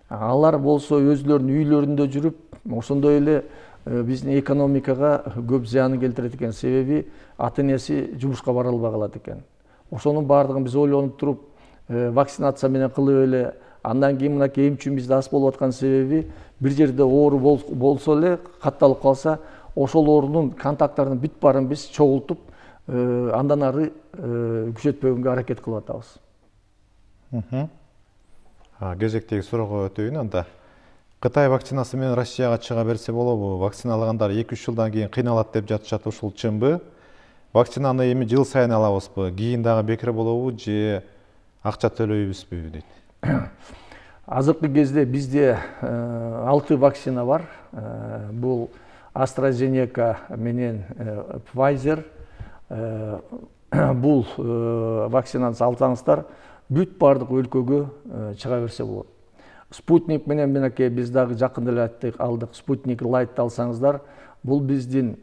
алар болсо өзлөрүнүн үйлөрүндө жүрүп, ошондой эле биздин экономикага көп зыянын келтирет экен. Себеби ата-энеси жумушка бара албай калат экен. Ошонун баардыгын биз ойлонуп туруп, вакцинация менен кылып эле, андан кийин мынакей эмчүн бизде аз болуп аткан себеби, бир жерде оору болсо эле, катталып калса, ошол оорунун контакттарынын бүт баарын биз чогултуп, андан ары күчөтпөгөнгө аракет кылып атабыз. Кезектеги суроого өтөйүн анда. Кытай вакцинасы менен Россияга чыга берсе болобу? Вакциналагандар 2-3 жылдан кийин кыйналат деп жатышат, ушул чынбы? Вакцинаны эми жыл сайын алабызбы? Кийин дагы бекер болобу же акча төлөйбүзбү дейт. Азыркы кезде бизде 6 вакцина бар. Бул AstraZeneca менен Pfizer. Бул вакцинаны алсаңыздар, бүт бардык өлкөгө чыга берсе болот. Спутник менен менекей биз дагы жакында эле алдык. Спутник Light алсаңыздар, бул биздин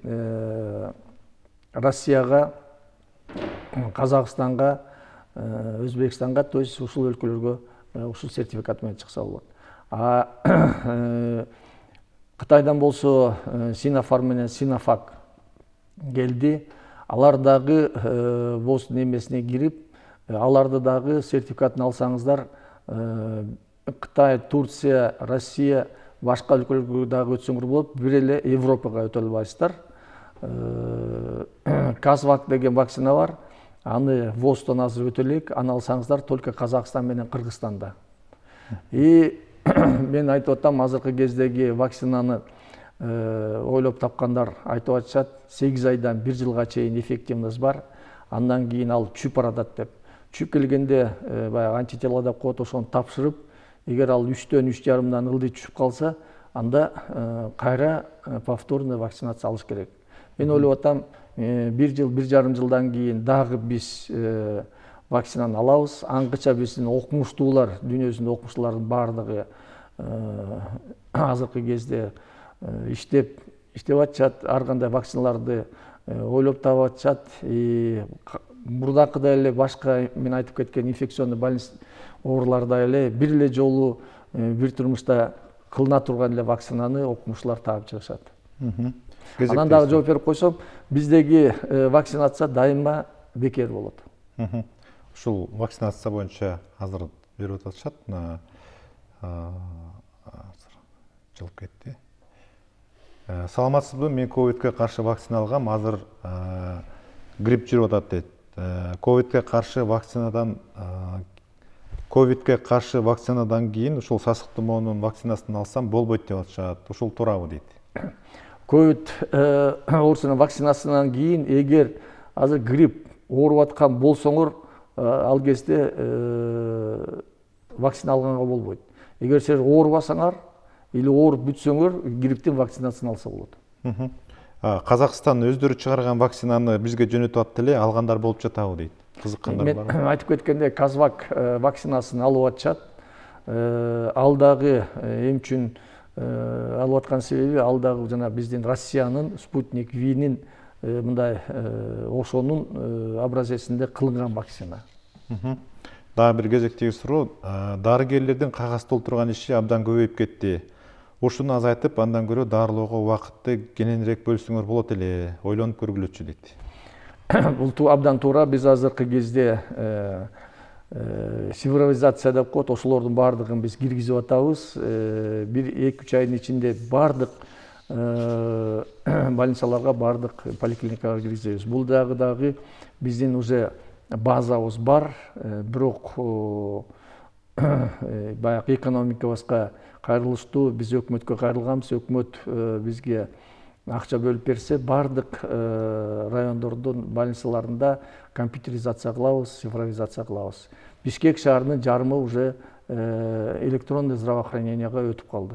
Россияга, Казакстанга, Өзбекстанга, то есть ушул өлкөлөргө ушул сертификат менен чыкса болот. Кытайдан болсо Sinopharm менен Sinovac келди. Алар дагы ВОЗ немесине кирип, аларды дагы сертификатын алсаңыздар, Кытай, Турция, Россия, башка өлкөлөргө дагы өтсөңөр болот, бир эле Европага өтө албайсыздар. Казвак деген вакцина бар. Аны ВОЗтон азыр өтө элек, аны алсаңыздар только Казакстан менен Кыргызстанда. Мен айтып атам, азыркы кездеги вакцинаны ойлоп тапкандар айтып атышат, 8 айдан 1 жылга чейин эффективность бар. Андан кийин ал чүп аратат деп. Чүп келгенде баягы антитела деп коет, ошону тапшырып, эгер ал 3-төн 3,5-дан ылдый түшүп калса, анда кайра повторный вакцинация алыш керек. Мен ойлоп атам, 1 жыл, 1,5 жылдан кийин дагы биз вакцинаны алабыз. Аңгыча биздин окумуштуулар, дүйнө жүзүндө окумуштуулардын баардыгы азыркы кезде иштеп атышат, ар кандай вакциналарды ойлоп таап атышат. Мурдакыдай эле башка мен айтып кеткен инфекционный больниц оорулардай эле бир эле жолу бир турмушта кылына турган эле вакцинаны окумуштуулар таап чыгышат. Анан дагы жооп берип койсом, биздеги вакцинация дайыма бекер болот. Ушул вакцинация боюнча азыр берип атышат. Жылып кетти. Саламатсызбы? Мен ковидке каршы вакцина алгам, азыр грипп жүрүп атат дейт. Ковидке каршы вакцинадан кийин ушул сасык тумоонун вакцинасын алсам болбойт деп атышат. Ушул туурабы дейт. Ковид оорусунун вакцинасынан кийин эгер азыр грипп ооруп аткан болсоңор, ал кезде вакцина алганга болбойт. Эгер силер оорубасаңар или ооруп бүтсөңөр, грипптин вакцинасын алса болот. Казакстан өздөрү чыгарган вакцинаны бизге жөнөтүп атты эле, алгандар болуп жатабы дейт. Кызыккандар барбы? Мен айтып кеткендей, Казвак вакцинасын алып атышат. Ал дагы эми үчүн алып аткан себеби, ал дагы жана биздин Россиянын Спутник Винин мындай ошонун образесинде кылынган вакцина. Дагы бир кезектеги суроо, дарыгерлердин кагаз толтурган иши абдан көбөйүп кетти. Ушуну азайтып, андан көрө дарылоого убакытты кененирээк бөлсөңөр болот эле, ойлонуп көргүлөчү дейт. Бул абдан туура. Биз азыркы кезде цифровизация деп коет, ошолордун баардыгын биз киргизип атабыз. 1-2 айдын ичинде баардык больницаларга, баардык поликлиникага киргизебиз. Бул дагы биздин уже базабыз бар, бирок баягы экономикабызга кайрылыштуу, биз өкмөткө кайрылганбыз. Өкмөт бизге акча бөлүп берсе, баардык райондордун больницаларында компьютеризация кылабыз, цифровизация кылабыз. Бишкек шаарынын жарымы уже электронный здравоохранениега өтүп калды.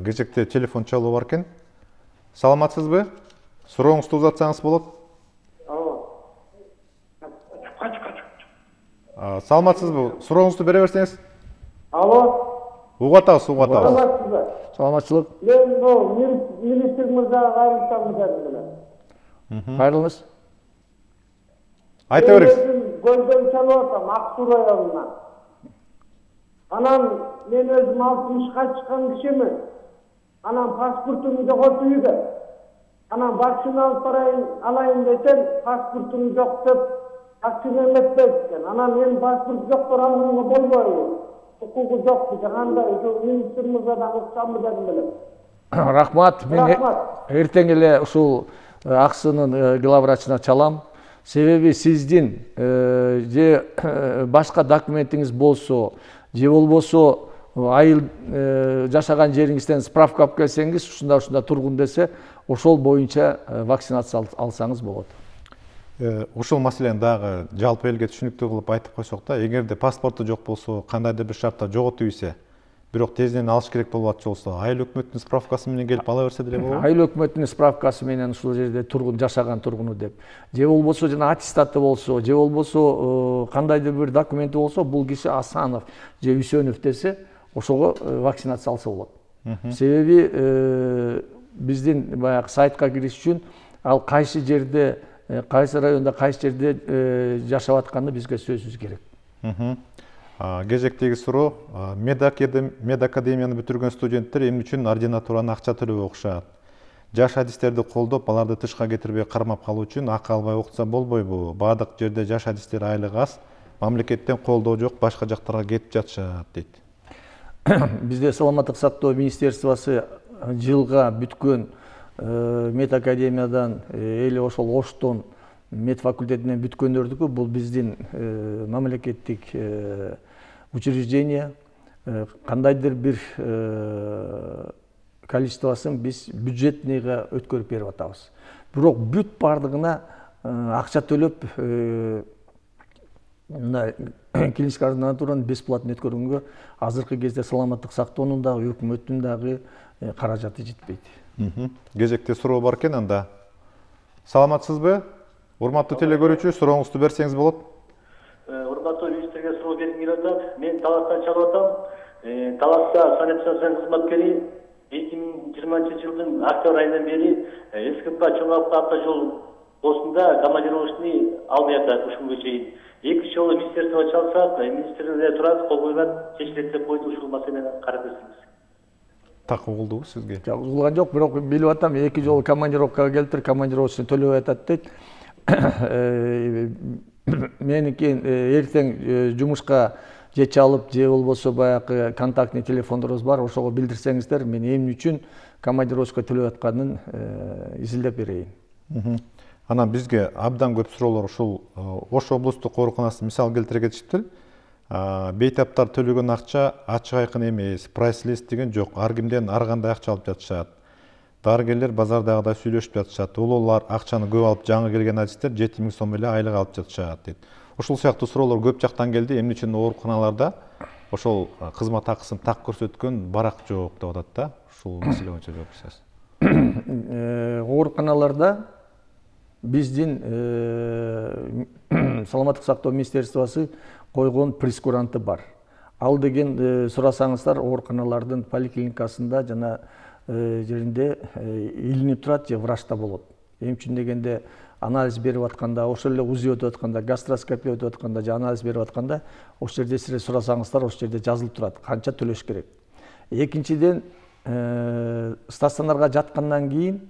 Кезекте телефон чалуу бар экен. Саламатсызбы? Сурооңузду узатсаңыз болот. Саламатсызбы? Сурооңузду бере берсеңиз. Алло. Угуп атабыз. Саламатчылык. Мен министр мырзага кайрылсам. Кайрылыңыз. Айта бериңиз. Көлдөн чалып атам, Ак Суу районунан. Анан мен өзүм 60-ка чыккан кишимин. Анан паспортумду жоготуп үйдө. Анан вакцина алайын десем, паспортум жок деп вакцина эметпейт экен. Анан мен паспорт жоктор алууга болбойбу. Укугу жокпу, кандай ушу министр мырзадан уксамбы дедим эле. Рахмат. Мен эртең эле ушул Ак Суунун главврачына чалам. Себеби сиздин же башка документиңиз болсо, же болбосо айыл жашаган жериңизден справка алып келсеңиз, ушунда тургун десе, ошол боюнча вакцинация алсаңыз болот. Ушул маселени дагы жалпы элге түшүнүктүү кылып айтып койсок да, эгерде паспорту жок болсо, кандайдыр бир шартта жоготуп ийсе, бирок тезден алыш керек болуп атчу болсо, айыл өкмөттүн справкасы менен келип ала берсе деле болобу? Айыл өкмөттүн справкасы менен ушул жерде тургун, жашаган тургуну деп. Же болбосо жана аттестаты болсо, же болбосо кандайдыр бир документи болсо, бул киши Асанов же Үсөнов десе, ошого вакцинация алса болот. Себеби биздин баягы сайтка кириш үчүн ал кайсы жерде, кайсы районда, кайсы жерде жашап атканы бизге сөзсүз керек. Кезектеги суроо, медакадемияны бүтүргөн студенттер эмне үчүн ординатураны акча төлөп окушат? Жаш адистерди колдоп, аларды тышка кетирбей кармап калуу үчүн акы албай окутса болбойбу? Баардык жерде жаш адистер айлыгы аз, мамлекеттен колдоо жок, башка жактарга кетип жатышат дейт. Бизде саламаттык сактоо министерствосы жылга бүткөн медакадемиядан эле ошол Оштон мед факультетинен бүткөндөрдүкү, бул биздин мамлекеттик учреждение. Кандайдыр бир количествосын биз бюджетныйга өткөрүп берип атабыз. Бирок бүт бардыгына акча төлөп клинический ординатураны бесплатно өткөргөнгө азыркы кезде саламаттык сактоонун дагы, өкмөттүн дагы каражаты жетпейт. Кезекте суроо бар экен анда. Саламатсызбы? Урматтуу теле көрүүчү, сурооңузду берсеңиз болот. Урматтуу министрге суроо бергим келип атат. Мен Таластан чалып атам. Таласта санитация кызматкери 2020 жылдын октябрь айынан бери СКП чоң автожол постунда командировочный албай атат ушунга чейин. 2 жолу министерствого чалсак, министрликте турат, кол койбойт, чечилет деп койду. Ушул маселени карап берсеңиз. Так угулдубу сизге? Угулган жок, бирок билип атам, 2 жолу командировкага келиптир, командировочный төлөбөй атат дейт. Меники эртең жумушка же чалып, же болбосо баягы контактный телефондорубуз бар, ошого билдирсеңиздер, мен эмне үчүн командировка төлөп атканын изилдеп берейин. Анан бизге абдан көп суроолор ушул Ош облустук ооруканасы мисал келтире кетиштир. Бейтаптар төлөгөн акча ачык айкын эмес, прайс лист деген жок. Ар кимден ар кандай акча алып жатышат. Дарыгерлер базардагыдай сүйлөшүп жатышат. Улуулар акчаны көп алып, жаңы келген адистер 7000 сом эле айлык алып жатышат дейт. Ушул сыяктуу суроолор көп жактан келди. Эмне үчүн ооруканаларда ошол кызмат акысын так көрсөткөн барак жок деп атат да. Ушул маселе боюнча жооп берсеңиз. ооруканаларда биздин саламаттык сактоо министерствосы койгон прескуранты бар. Ал деген сурасаңыздар ооруканалардын поликлиникасында жана жеринде илинип турат же врачта болот. Эми үчүн дегенде анализ берип атканда, ошол эле УЗИ өтүп атканда, гастроскопия өтүп атканда же анализ берип атканда ошол жерде сиз сурасаңыздар ошол жерде жазылып турат канча төлөш керек. Экинчиден стационарга жаткандан кийин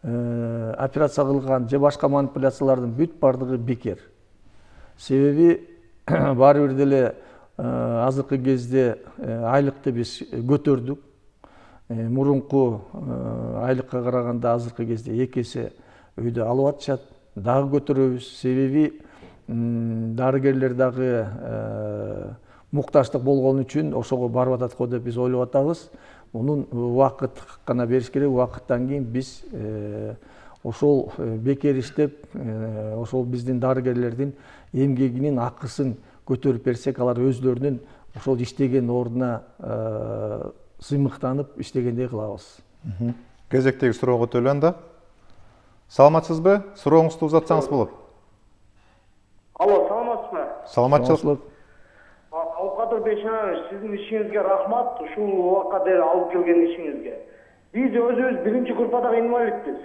операция кылган же башка манипуляциялардын бүт бардыгы бекер. Себеби баары бир деле азыркы кезде айлыкты биз көтөрдүк. Мурунку айлыкка караганда азыркы кезде 2 эсе өйдө алып атышат. Дагы көтөрөбүз. Себеби дарыгерлер дагы мукташтык болгон үчүн ошого барып атат го деп биз ойлоп атабыз. Мунун убакыт гана бериш керек. Убакыттан кийин биз ошол бекер иштеп, ошол биздин дарыгерлердин эмгегинин акысын көтөрүп берсек, алар өздөрүнүн ошол иштеген ордуна сыймыктанып иштегендей кылабыз. Кезектеги суроого өтөлү анда. Саламатсызбы? Сурооңузду узатсаңыз болот. Алло, саламатсызбы? Саламатчылык. Абдыкадыр Бейшенович, сиздин ишиңизге рахмат, ушул убакка дейин алып келген ишиңизге. Биз өзүбүз 1-чи группадагы инвалидбиз.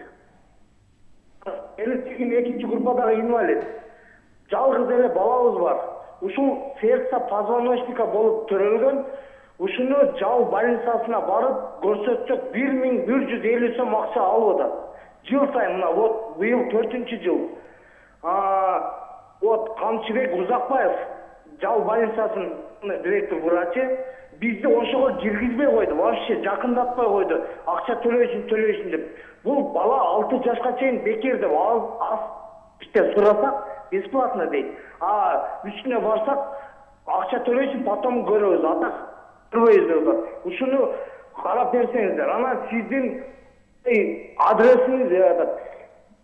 Элестигин 2-чи группадагы инвалид. Жалгыз эле балабыз бар. Ушул сердце позвоночника болуп төрөлгөн. Ушуну жал больницасына барып көрсөтсөк 1150 сом акча алып атат. Жыл сайын мына вот быйыл 4-чү жыл. Вот Камчыбек Узакбаев жал больницасынын директор врачы бизди ошого киргизбей койду, вообще жакындатпай койду. Акча төлөйсүң деп. Бул бала 6 жашка чейин бекер деп иште сурасак бесплатно дейт. Үстүнө барсак акча төлөйсүң, потом көрөбүз. Атак көрбөйбүз. Ушуну карап берсеңиздер. Анан сиздин адресиңиз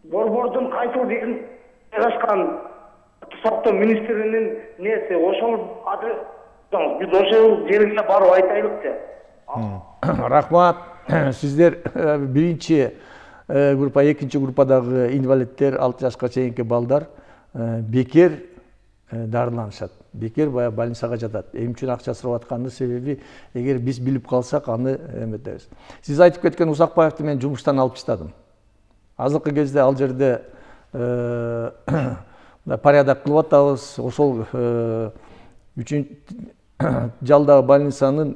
борбордун кайсыл деген жайгашкан сактоо министринин неси, ошол адрес биз ошол жерге барып айтайлыкчы. Рахмат. Сиздер 1-чи группа, 2-чи группадагы инвалидтер, 6 жашка чейинки балдар бекер дарыланышат. Бекер бая больницага жатат. Эми үчүн акча сурап атканды себеби эгер биз билип калсак аны эметебиз. Сиз айтып кеткен Узакбаевди мен жумуштан алып таштадым. Азыркы кезде ал жерде порядок кылып атабыз. Ошол 3-чү жалдагы больницанын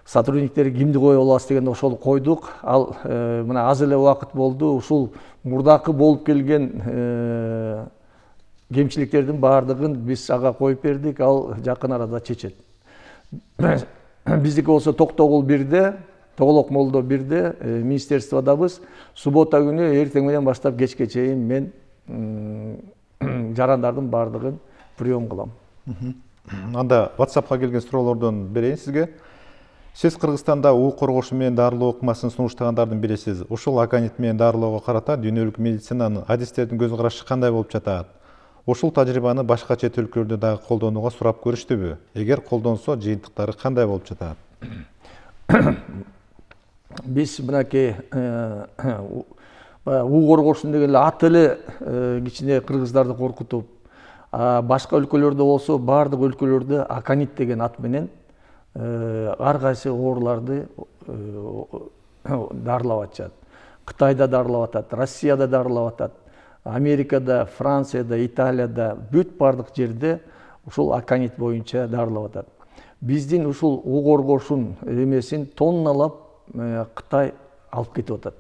сотрудниктери кимди коюп алабыз дегенде ошол койдук. Ал мына аз эле убакыт болду. Ушул мурдакы болуп келген кемчиликтердин баардыгын биз ага коюп бердик. Ал жакын арада чечет. Биздики болсо Токтогул 1-де, Тоголок Молдо 1-де министерстводабыз. Суббота күнү эртең менен баштап кечке чейин мен жарандардын баардыгын прием кылам. Анда WhatsApp'ка келген суроолордон берейин сизге. Сиз Кыргызстанда уу коргошу менен дарылоо ыкмасын сунуштагандардын бирисиз. Ушул аканит менен дарылоого карата дүйнөлүк медицинанын адистердин көз карашы кандай болуп жатат? Ошол тажрыйбаны башка чет өлкөлөрдө дагы колдонууга сурап көрүштүбү? Эгер колдонсо, жыйынтыктары кандай болуп жатат? Биз мынакей уу коргошун деген эле аты эле кичине кыргыздарды коркутуп, башка өлкөлөрдө болсо баардык өлкөлөрдө аканит деген ат менен ар кайсы ооруларды дарылап атышат. Кытайда дарылап атат, Россияда дарылап атат, Америкада, Францияда, Италияда, бүт бардык жерде ушул аканит боюнча дарылап атат. Биздин ушул уу коргошун эмесин тонналап Кытай алып кетип атат.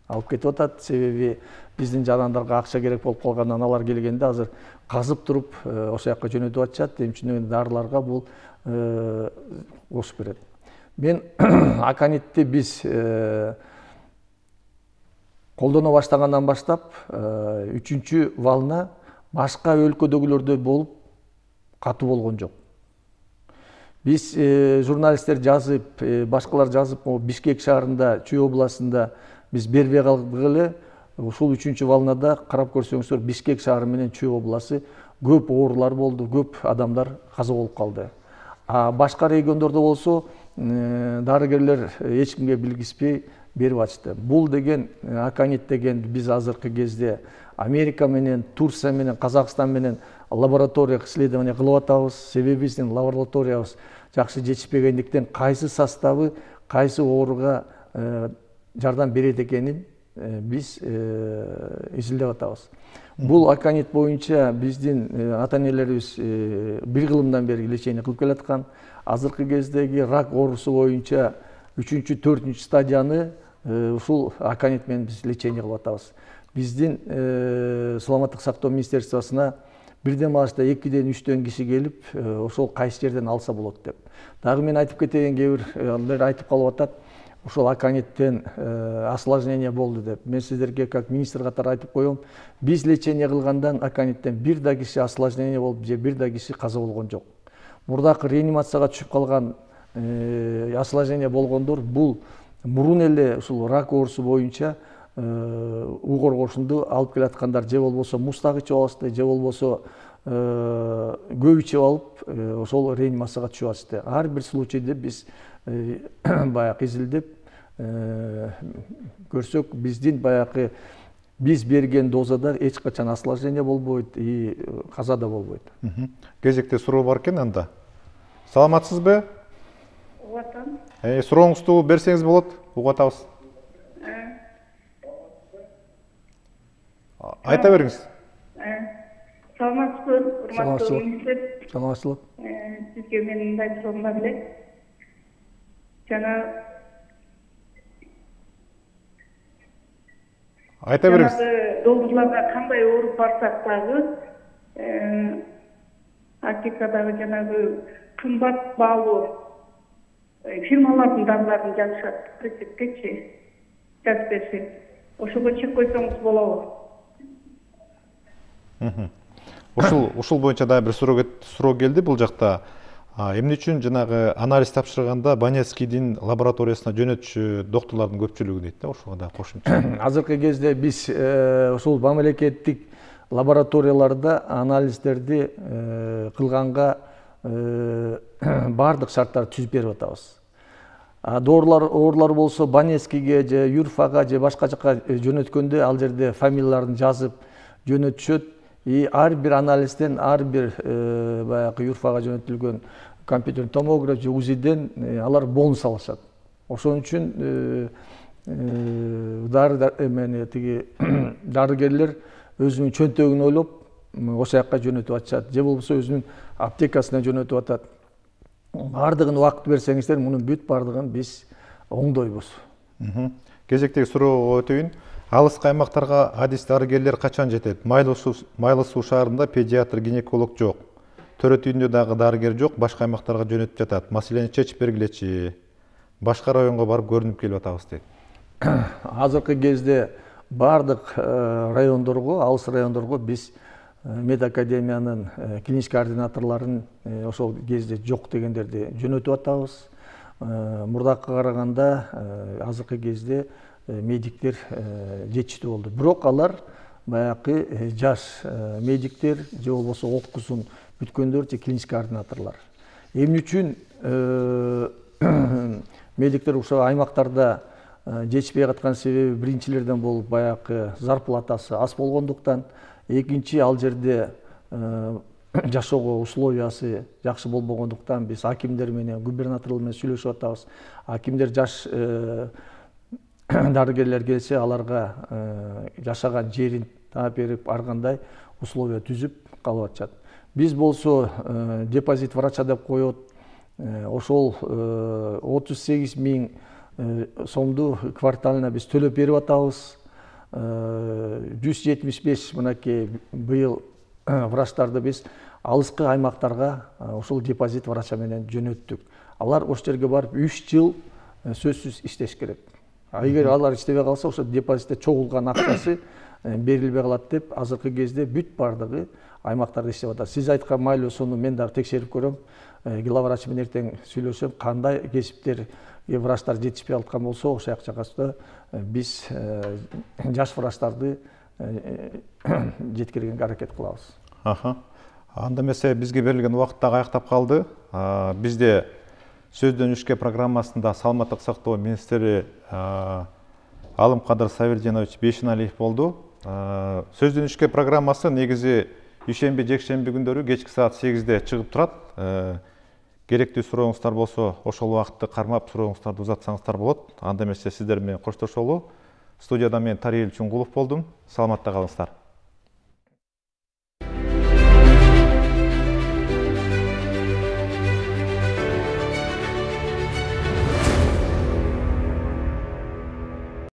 Алып кетип атат, себеби биздин жарандарга акча керек болуп калгандан алар келгенде азыр казып туруп ошол жака жөнөтүп атышат. Эми үчүн дарыларга бул кошуп берет. Мен аканитти биз колдоно баштагандан баштап 3-чү волна башка өлкөдөгүлөрдө болуп катуу болгон жок. Биз журналисттер жазып, башкалар жазып, Бишкек шаарында, Чүй областында биз бербей калдык эле. Ушул 3-чү волнада карап көрсөңүздөр Бишкек шаары менен Чүй областы көп оорулар болду, көп адамдар каза болуп калды. Башка региондордо болсо дарыгерлер эч кимге билгизбей берип ачты. Бул деген Аканит деген биз азыркы кезде Америка менен, Турция менен, Казакстан менен лабораториялык исследование кылып атабыз. Себеби биздин лабораториябыз жакшы жетишпегендиктен кайсы составы кайсы ооруга жардам берет экенин биз изилдеп атабыз. Бул Аканит боюнча биздин ата энелерибиз бир кылымдан бери лечение кылып келаткан. Азыркы кездеги рак оорусу боюнча 3-4 стадияны ушул Аканит менен биз лечение кылып атабыз. Биздин саламаттык сактоо министерствосуна бирден башта 2-3 киши келип, ошол кайсы жерден алса болот деп. Дагы мен айтып кетейин, кээ бирлер айтып калып атат, ошол Аканиттен осложнение болду деп. Мен сиздерге как министр катары айтып коем, биз лечение кылгандан Аканиттен бир да киши осложнение болуп, же бир да киши каза болгон жок. Мурдакы реанимацияга түшүп калган осложнение болгондор бул мурун эле ушул рак оорусу боюнча уу коргошунду алып келаткандар, же болбосо мустак ичип алышты, же болбосо көп ичип алып ошол реанимацияга түшүп алышты. Ар бир случайда биз баягы изилдеп көрсөк, биздин баягы биз берген дозада эч качан осложнение болбойт и каза да болбойт. Кезекте суроо бар экен анда. Саламатсызбы? Угатам. Сурооңузду берсеңиз болот, угатабыз. Айта бериңиз. Саламатсызбы, урматтуу министр. Саламатчылык. Сизге менин мындай суроом бар эле. Жана Айта бериңиз. Долбуурларга кандай ооруп барсак дагы, Африкадагы жанагы кымбат баалуу фирмалардын дарыларын жазышат. Рецептечи жазып берсе, ошого чек койсоңуз болобу? Ушул боюнча да бир суроо келди бул жакта. Эмне үчүн жанагы анализ тапшырганда Баневскийдин лабораториясына жөнөтчү доктурлардын көпчүлүгү дейт да, ошого да кошумча. Азыркы кезде биз ушул мамлекеттик лабораторияларда анализдерди кылганга бардык шарттарды түзүп берип атабыз. Оорулар болсо Баневскийге же Юрфага же башка жака жөнөткөндө ал жерде фамилияларын жазып жөнөтүшөт. И ар бир анализден, ар бир баягы Юрфага жөнөтүлгөн компьютерный томограф же УЗИден алар бонус алышат. Ошон үчүн дарыгерлер өзүнүн чөнтөгүн ойлоп ошол жака жөнөтүп атышат, же болбосо өзүнүн аптекасына жөнөтүп атат. Бардыгын убакыт берсеңиздер, мунун бүт бардыгын биз оңдойбуз. Кезектеги суроого өтөйүн. Алыскы аймактарга адис дарыгерлер качан жетет? Майлы Суу шаарында педиатр, гинеколог жок. Төрөт үйүндө дагы дарыгер жок, башка аймактарга жөнөтүп жатат. Маселени чечип бергилечи. Башка районго барып көрүнүп келип атабыз дейт. Азыркы кезде бардык райондорго, алыс райондорго биз медакадемиянын клиник координаторлорун ошол кезде жок дегендерди жөнөтүп атабыз. Мурдакка караганда азыркы кезде медиктер жетиштүү болду. Бирок алар баягы жаш медиктер же болбосо окуусун бүткөндөр же клиник координаторлор. Эмне үчүн медиктер ошо аймактарда жетишпей аткан себеби биринчилерден болуп баягы зарплатасы аз болгондуктан, экинчи ал жерде жашоого условиясы жакшы болбогондуктан биз акимдер менен, губернаторлор менен сүйлөшүп атабыз. Акимдер жаш дарыгерлер келсе, аларга жашаган жерин таап берип, ар кандай условия түзүп калып атышат. Биз болсо депозит врача деп коет, ошол 38 000 сомду кварталына биз төлөп берип атабыз. 175 мынакей быйыл врачтарды биз алыскы аймактарга ошол депозит врача менен жөнөттүк. Алар ошол жерге барып 3 жыл сөзсүз иштеш керек. Эгер алар иштебей калса, ошо депозитте чогулган акчасы берилбей калат деп, азыркы кезде бүт бардыгы аймактарда иштеп атат. Сиз айткан Майлуу Сууну мен дагы текшерип көрөм. Главврач менен эртең сүйлөшөм, кандай кесиптер врачтар жетишпей аткан болсо, ошол жакка биз жаш врачтарды жеткиргенге аракет кылабыз. Анда эмесе бизге берилген убакыт дагы аяктап калды. Бизде сөздөн ишке программасында саламаттык сактоо министри Алымкадыр Сабиржанович Бешиналиев болду. Сөздөн ишке программасы негизи дүйшөмбү, жекшемби күндөрү кечки саат 8-де чыгып турат. Керектүү сурооңуздар болсо, ошол убакытты кармап сурооңуздарды узатсаңыздар болот. Анда эмесе сиздер менен коштошолу. Студияда мен Тариел Чуңгулов болдум. Саламатта калыңыздар.